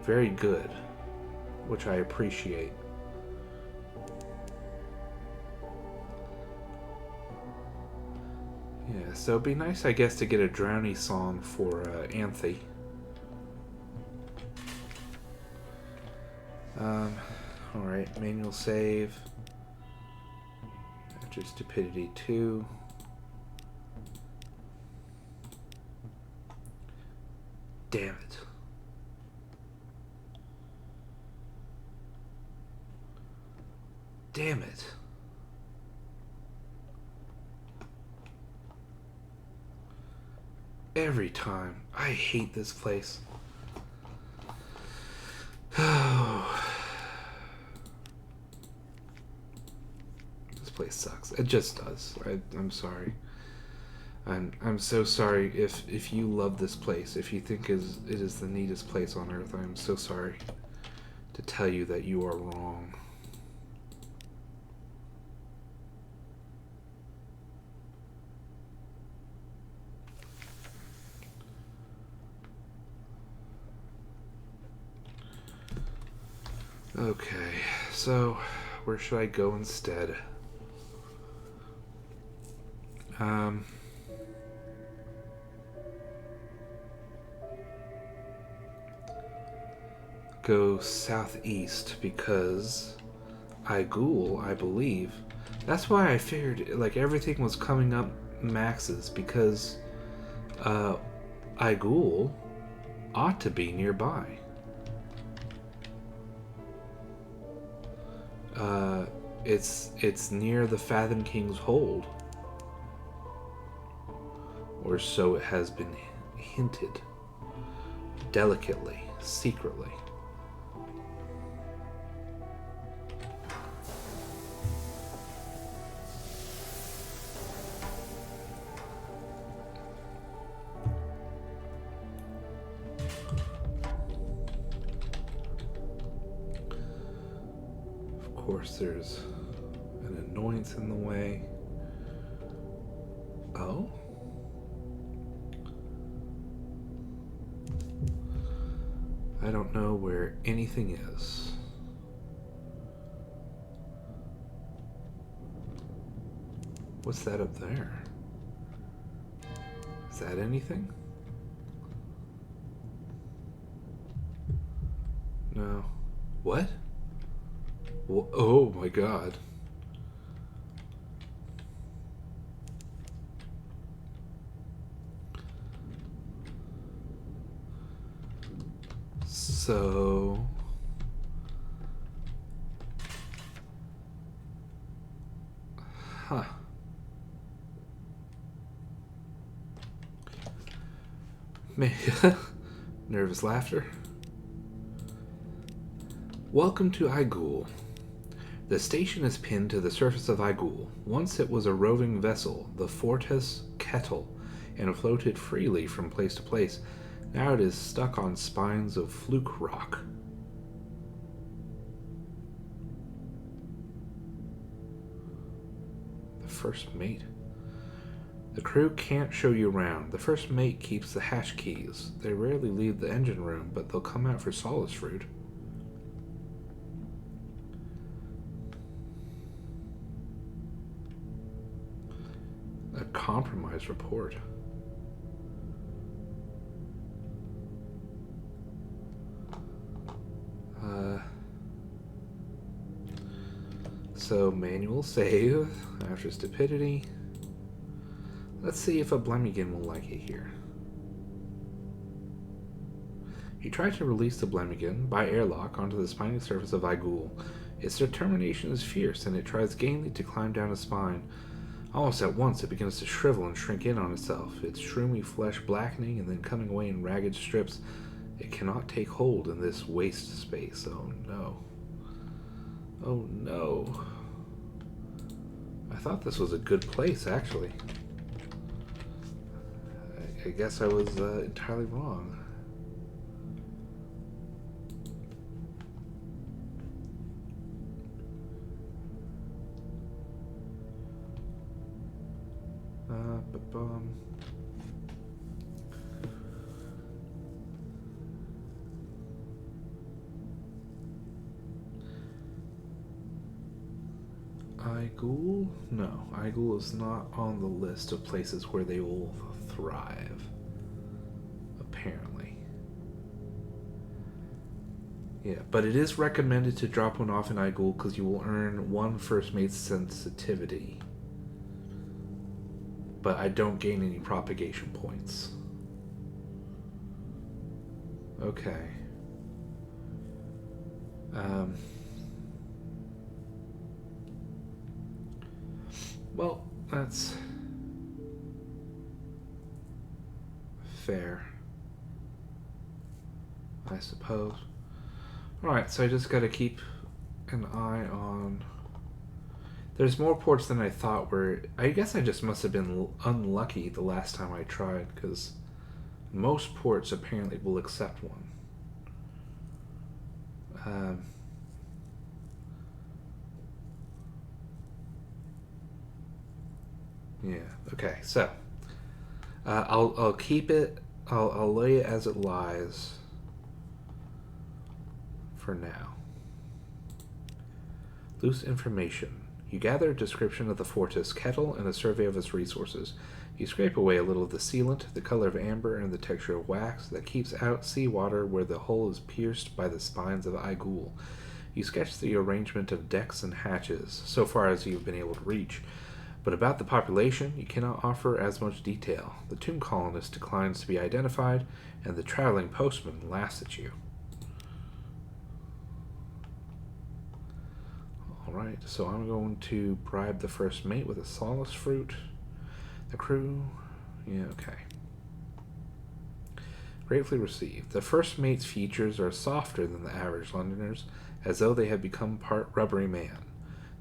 very good, which I appreciate. Yeah, so it'd be nice, I guess, to get a Drowny song for Anthe. Alright, manual save. After stupidity 2. Damn it. Damn it. Every time. I hate this place. This place sucks. It just does. I'm sorry. I'm so sorry if you love this place. If you think it is the neatest place on earth, I'm so sorry to tell you that you are wrong. Okay, so where should I go instead? Go southeast because Igul, I believe. That's why I figured like everything was coming up maxes because Igul ought to be nearby. It's near the Fathom King's hold. Or so it has been hinted. Delicately, secretly. Of course, there's an annoyance in the way. Oh? I don't know where anything is. What's that up there? Is that anything? No. What? Oh my god. So... Huh. Nervous laughter. Welcome to Igul. The station is pinned to the surface of Igul. Once it was a roving vessel, the Fortis Kettle, and floated freely from place to place. Now it is stuck on spines of fluke rock. The first mate. The crew can't show you around. The first mate keeps the hash keys. They rarely leave the engine room, but they'll come out for solace fruit. A compromise report. So manual save after stupidity. Let's see if a Blemigan will like it here. He tried to release the Blemigan by airlock onto the spiny surface of Igul. Its determination is fierce, and it tries gamely to climb down a spine. Almost at once, it begins to shrivel and shrink in on itself, its shroomy flesh blackening and then coming away in ragged strips. It cannot take hold in this waste space. Oh no. Oh no. I thought this was a good place, actually. I guess I was entirely wrong. Ba-bum. Igul? No, Igul is not on the list of places where they will thrive. Apparently. Yeah, but it is recommended to drop one off in Igul because you will earn one first mate sensitivity. But I don't gain any propagation points. Okay. Well, that's fair, I suppose. Alright, so I just gotta keep an eye on... There's more ports than I thought were... I guess I just must have been unlucky the last time I tried, because most ports apparently will accept one. Yeah, okay, so I'll keep it, I'll lay it as it lies for now. Loose information. You gather a description of the fortress kettle and a survey of its resources. You scrape away a little of the sealant, the color of amber, and the texture of wax that keeps out seawater where the hull is pierced by the spines of Igul. You sketch the arrangement of decks and hatches, so far as you've been able to reach. But about the population, you cannot offer as much detail. The tomb colonist declines to be identified, and the traveling postman laughs at you. Alright, so I'm going to bribe the first mate with a solace fruit. The crew... yeah, okay. Gratefully received. The first mate's features are softer than the average Londoners, as though they had become part rubbery man.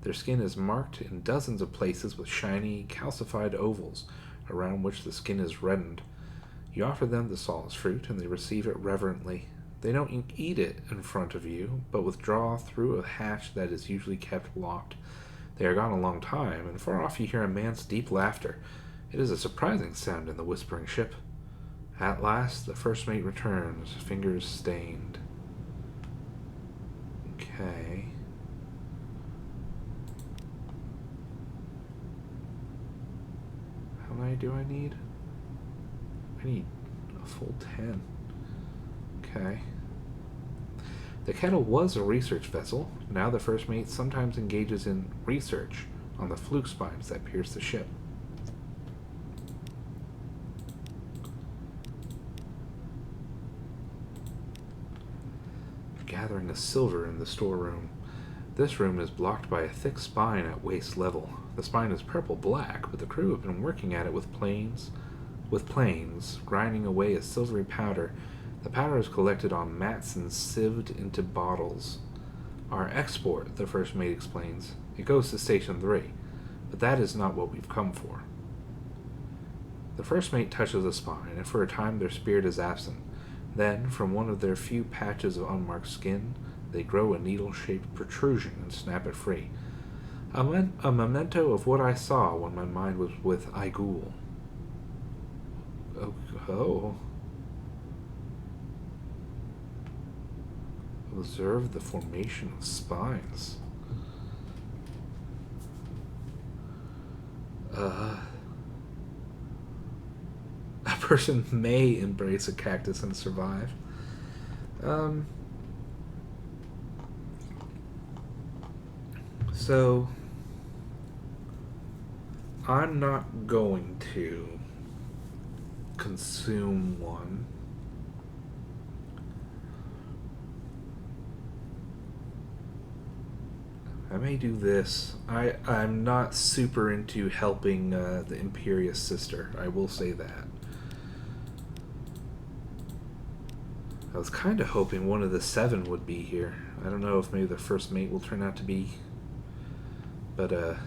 Their skin is marked in dozens of places with shiny, calcified ovals, around which the skin is reddened. You offer them the solace fruit, and they receive it reverently. They don't eat it in front of you, but withdraw through a hatch that is usually kept locked. They are gone a long time, and far off you hear a man's deep laughter. It is a surprising sound in the whispering ship. At last, the first mate returns, fingers stained. Okay... How many do I need? I need a full 10. Okay. The kettle was a research vessel. Now the first mate sometimes engages in research on the fluke spines that pierce the ship. Gathering a silver in the storeroom. This room is blocked by a thick spine at waist level. The spine is purple-black, but the crew have been working at it with planes, grinding away a silvery powder. The powder is collected on mats and sieved into bottles. Our export, the first mate explains. It goes to Station 3, but that is not what we've come for. The first mate touches the spine, and for a time their spirit is absent. Then, from one of their few patches of unmarked skin, they grow a needle-shaped protrusion and snap it free. A memento of what I saw when my mind was with Igul. Oh. Observe the formation of spines. A person may embrace a cactus and survive. So, I'm not going to consume one. I may do this. I'm not super into helping the Imperious sister. I will say that. I was kind of hoping one of the 7 would be here. I don't know if maybe the first mate will turn out to be. But,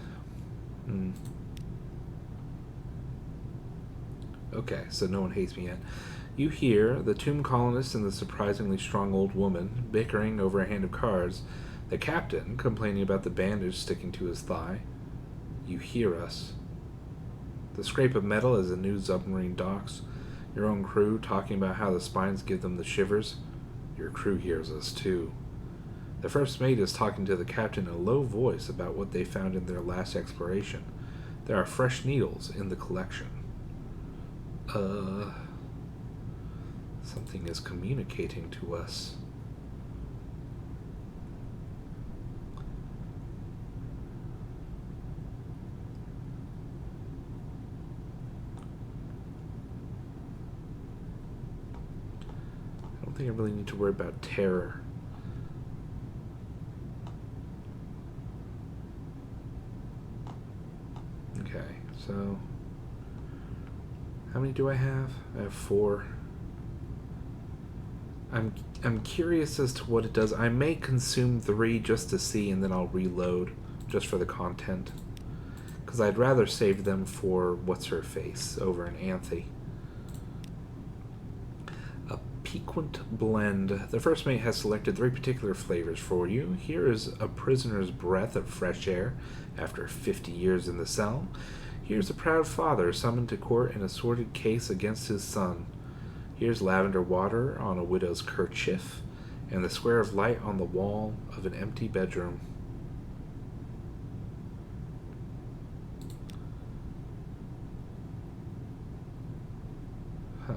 Okay, so no one hates me yet. You hear the tomb colonist and the surprisingly strong old woman bickering over a hand of cards. The captain complaining about the bandage sticking to his thigh. You hear us. The scrape of metal as the new submarine docks. Your own crew talking about how the spines give them the shivers. Your crew hears us too. The first mate is talking to the captain in a low voice about what they found in their last exploration. There are fresh needles in the collection. Something is communicating to us. I don't think I really need to worry about terror. Okay, so how many do I have? I have 4. I'm curious as to what it does. I may consume 3 just to see, and then I'll reload just for the content. Because I'd rather save them for what's-her-face over in Anthe. A piquant blend. The first mate has selected 3 particular flavors for you. Here is a prisoner's breath of fresh air after 50 years in the cell. Here's a proud father summoned to court in a sordid case against his son. Here's lavender water on a widow's kerchief, and the square of light on the wall of an empty bedroom. Huh.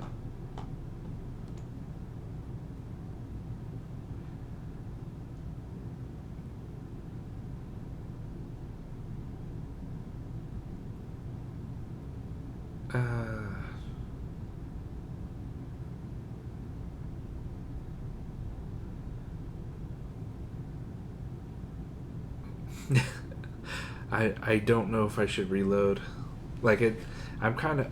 I don't know if I should reload. Like it, I'm kind of...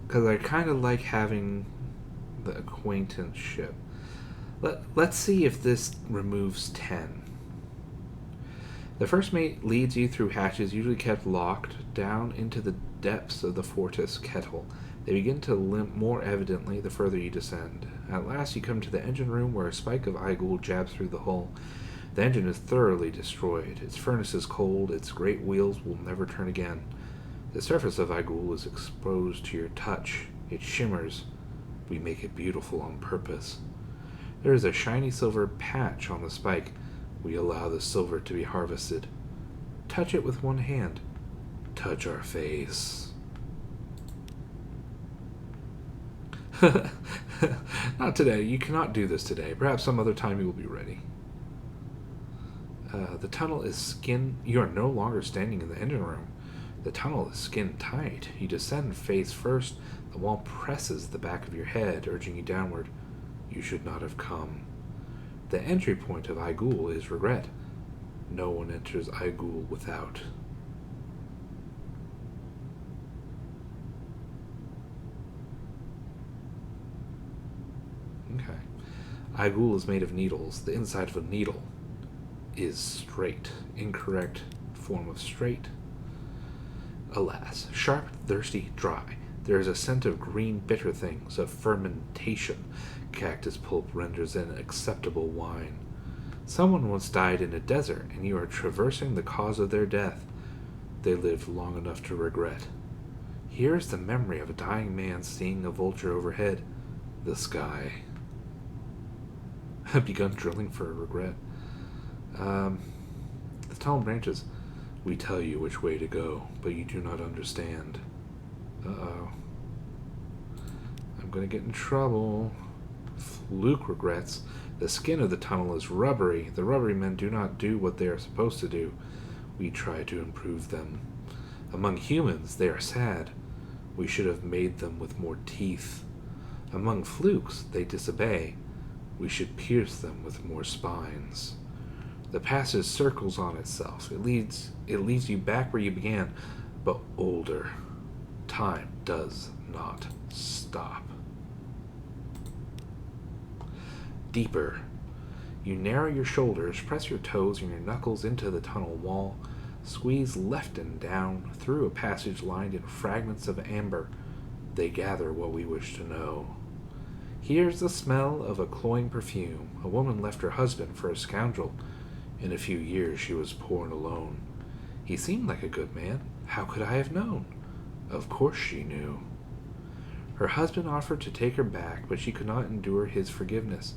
Because I kind of like having the acquaintanceship. Let's see if this removes 10. The first mate leads you through hatches usually kept locked down into the depths of the Fortis kettle. They begin to limp more evidently the further you descend. At last you come to the engine room where a spike of Igul jabs through the hull. The engine is thoroughly destroyed. Its furnace is cold. Its great wheels will never turn again. The surface of Igul is exposed to your touch. It shimmers. We make it beautiful on purpose. There is a shiny silver patch on the spike. We allow the silver to be harvested. Touch it with one hand. Touch our face. Not today. You cannot do this today. Perhaps some other time you will be ready. The tunnel is skin... You are no longer standing in the engine room. The tunnel is skin tight. You descend face first. The wall presses the back of your head, urging you downward. You should not have come. The entry point of Igul is regret. No one enters Igul without. Okay. Igul is made of needles. The inside of a needle is straight. Incorrect form of straight. Alas, sharp, thirsty, dry. There is a scent of green bitter things, of fermentation. Cactus pulp renders an acceptable wine. Someone once died in a desert, and you are traversing the cause of their death. They lived long enough to regret. Here is the memory of a dying man seeing a vulture overhead. The sky. Have begun drilling for a regret. The tall branches. We tell you which way to go, but you do not understand. Uh-oh. I'm gonna get in trouble. Fluke regrets. The skin of the tunnel is rubbery. The rubbery men do not do what they are supposed to do. We try to improve them. Among humans, they are sad. We should have made them with more teeth. Among flukes, they disobey. We should pierce them with more spines. The passage circles on itself. It leads you back where you began, but older. Time does not stop. Deeper. You narrow your shoulders, press your toes and your knuckles into the tunnel wall, squeeze left and down through a passage lined in fragments of amber. They gather what we wish to know. Here's the smell of a cloying perfume. A woman left her husband for a scoundrel. In a few years she was poor and alone. He seemed like a good man. How could I have known? Of course she knew. Her husband offered to take her back, but she could not endure his forgiveness.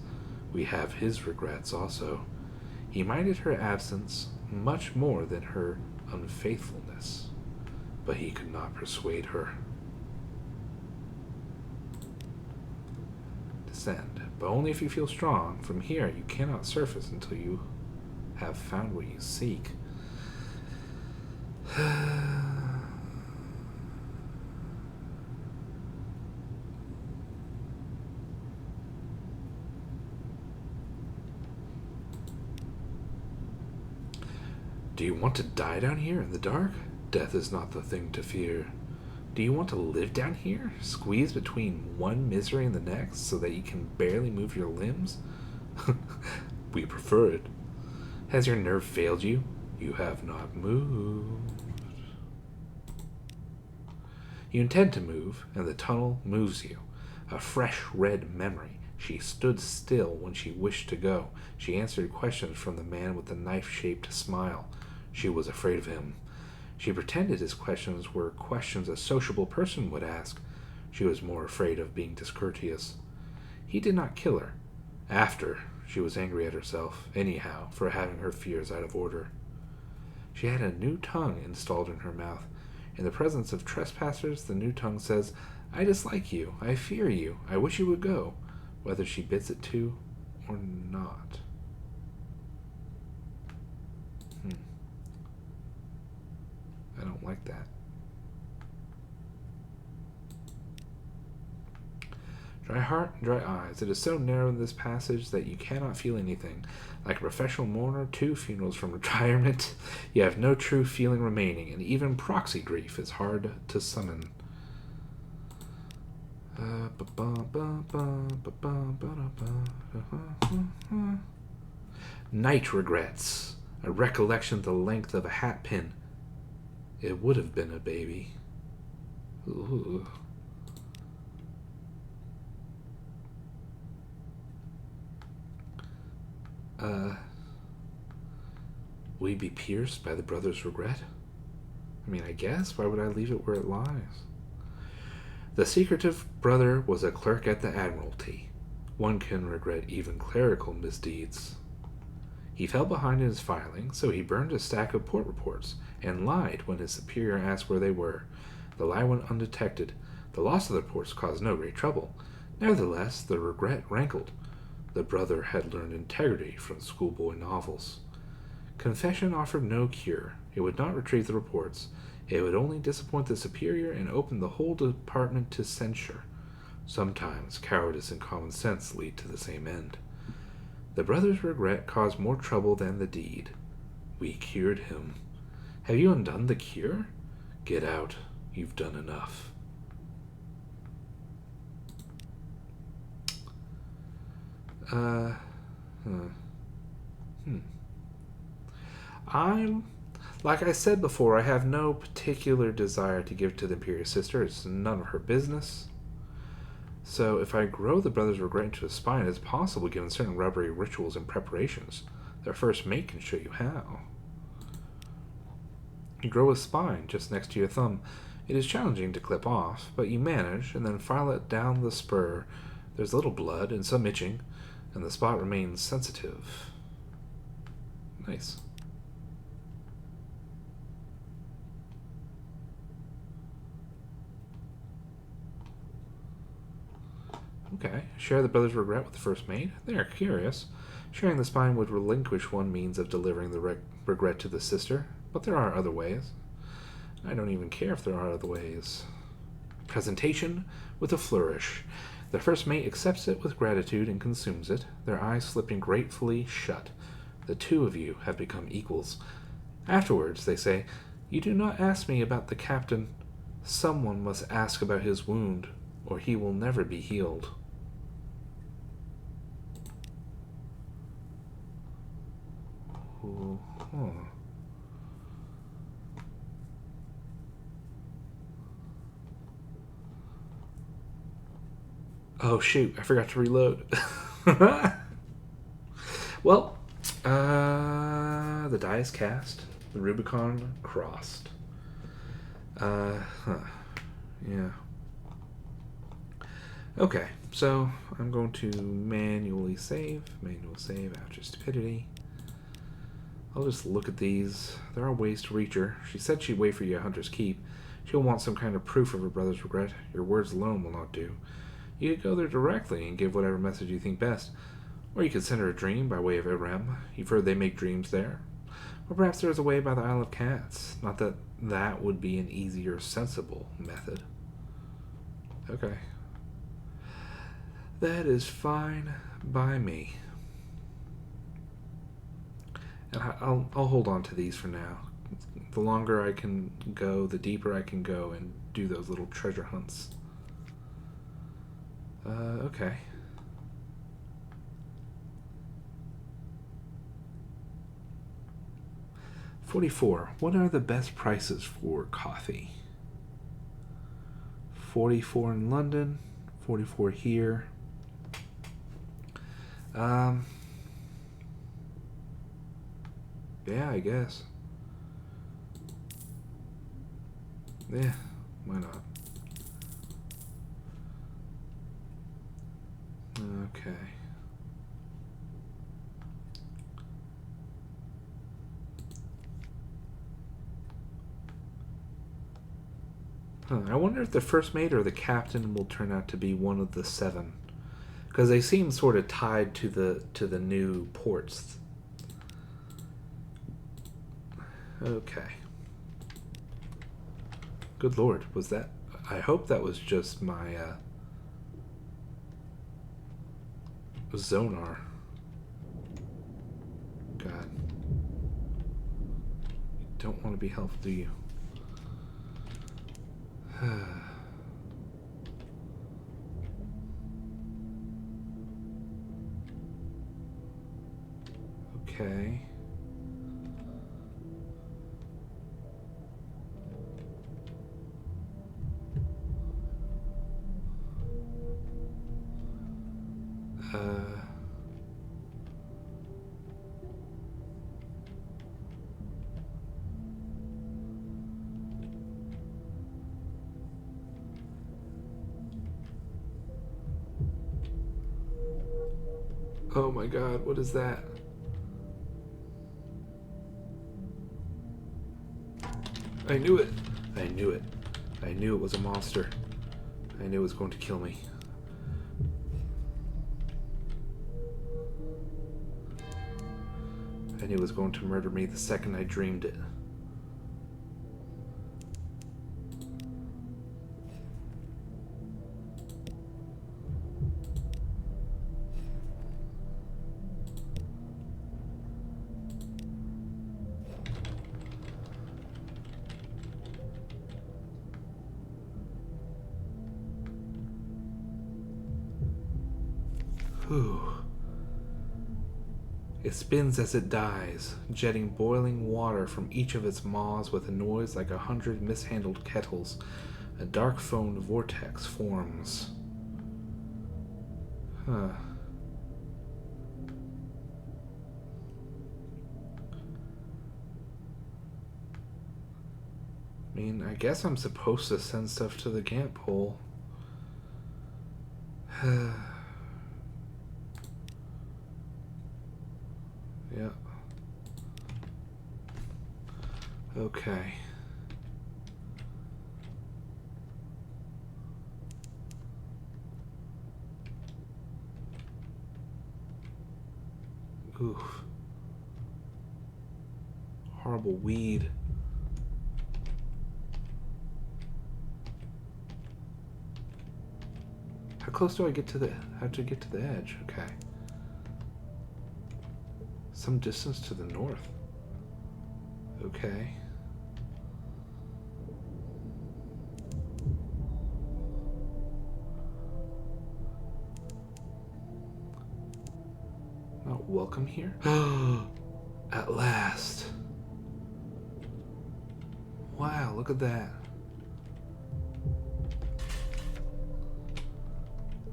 We have his regrets also. He minded her absence much more than her unfaithfulness, but he could not persuade her. Descend, but only if you feel strong. From here you cannot surface until you have found what you seek. Do you want to die down here in the dark? Death is not the thing to fear. Do you want to live down here, squeezed between one misery and the next, so that you can barely move your limbs? We prefer it. Has your nerve failed you? You have not moved. You intend to move, and the tunnel moves you. A fresh red memory. She stood still when she wished to go. She answered questions from the man with the knife-shaped smile. She was afraid of him. She pretended his questions were questions a sociable person would ask. She was more afraid of being discourteous. He did not kill her. After, she was angry at herself, anyhow, for having her fears out of order. She had a new tongue installed in her mouth. In the presence of trespassers, the new tongue says, I dislike you, I fear you, I wish you would go, whether she bids it to or not. I don't like that. Dry heart and dry eyes. It is so narrow in this passage that you cannot feel anything. Like a professional mourner, 2 funerals from retirement, you have no true feeling remaining, and even proxy grief is hard to summon. Night regrets. A recollection the length of a hat pin. It would have been a baby. Ooh. Will you be pierced by the brother's regret? I mean, I guess. Why would I leave it where it lies? The secretive brother was a clerk at the Admiralty. One can regret even clerical misdeeds. He fell behind in his filing, so he burned a stack of port reports and lied when his superior asked where they were. The lie went undetected. The loss of the reports caused no great trouble. Nevertheless, the regret rankled. The brother had learned integrity from schoolboy novels. Confession offered no cure. It would not retrieve the reports. It would only disappoint the superior and open the whole department to censure. Sometimes cowardice and common sense lead to the same end. The brother's regret caused more trouble than the deed. We cured him. Have you undone the cure? Get out. You've done enough. Like I said before, I have no particular desire to give to the Imperial Sister. It's none of her business. So if I grow the brother's regret into a spine, it's possible given certain rubbery rituals and preparations. Their first mate can show you how. You grow a spine just next to your thumb. It is challenging to clip off, but you manage, and then file it down the spur. There's a little blood and some itching, and the spot remains sensitive. Nice. Okay. Share the brother's regret with the first mate. They are curious. Sharing the spine would relinquish one means of delivering the regret to the sister, but there are other ways. I don't even care if there are other ways. Presentation with a flourish. The first mate accepts it with gratitude and consumes it, their eyes slipping gratefully shut. The two of you have become equals. Afterwards, they say, You do not ask me about the captain. Someone must ask about his wound, or he will never be healed. Oh shoot, I forgot to reload. Well, The die is cast. The Rubicon crossed. Yeah. Okay, so I'm going to manually save. Manual save after stupidity. I'll just look at these. There are ways to reach her. She said she'd wait for you at Hunter's Keep. She'll want some kind of proof of her brother's regret. Your words alone will not do. You could go there directly and give whatever message you think best. Or you could send her a dream by way of Irem. You've heard they make dreams there. Or perhaps there is a way by the Isle of Cats. Not that that would be an easier, sensible method. Okay. That is fine by me. And I'll hold on to these for now. The longer I can go, the deeper I can go and do those little treasure hunts. Okay. $44. What are the best prices for coffee? $44 in London, $44 here. Yeah, I guess. Yeah, why not? Okay. I wonder if the first mate or the captain will turn out to be one of the 7, because they seem sort of tied to the new ports. Okay. Good Lord, was that? I hope that was just my sonar. God, you don't want to be helpful, do you? Okay. Oh my God, what is that? I knew it. I knew it. I knew it was a monster. I knew it was going to kill me. I knew it was going to murder me the second I dreamed it. Whew. It spins as it dies, jetting boiling water from each of its maws with a noise like 100 mishandled kettles. A dark foamed vortex forms. Huh. I mean, I guess I'm supposed to send stuff to the Gant pole. Yeah. Okay. Oof. Horrible weed. How close do I get to the... How to get to the edge? Okay. Some distance to the north. Okay. Not welcome here? At last. Wow, look at that.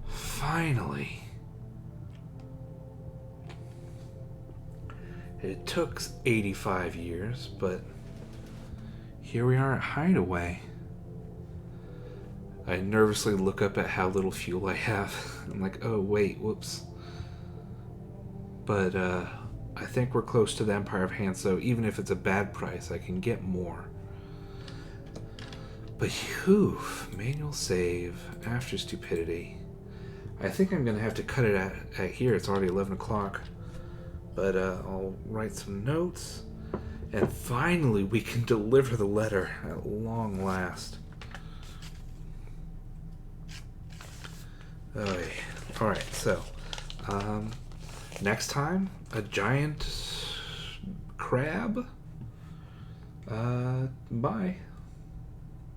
Finally. It took 85 years, but here we are at Hideaway. I nervously look up at how little fuel I have. I'm like, oh wait, whoops. But I think we're close to the Empire of Hand, so even if it's a bad price, I can get more. But whew, manual save after stupidity. I think I'm going to have to cut it at here. It's already 11 o'clock. But I'll write some notes. And finally, we can deliver the letter at long last. Alright, so next time, a giant crab. Bye.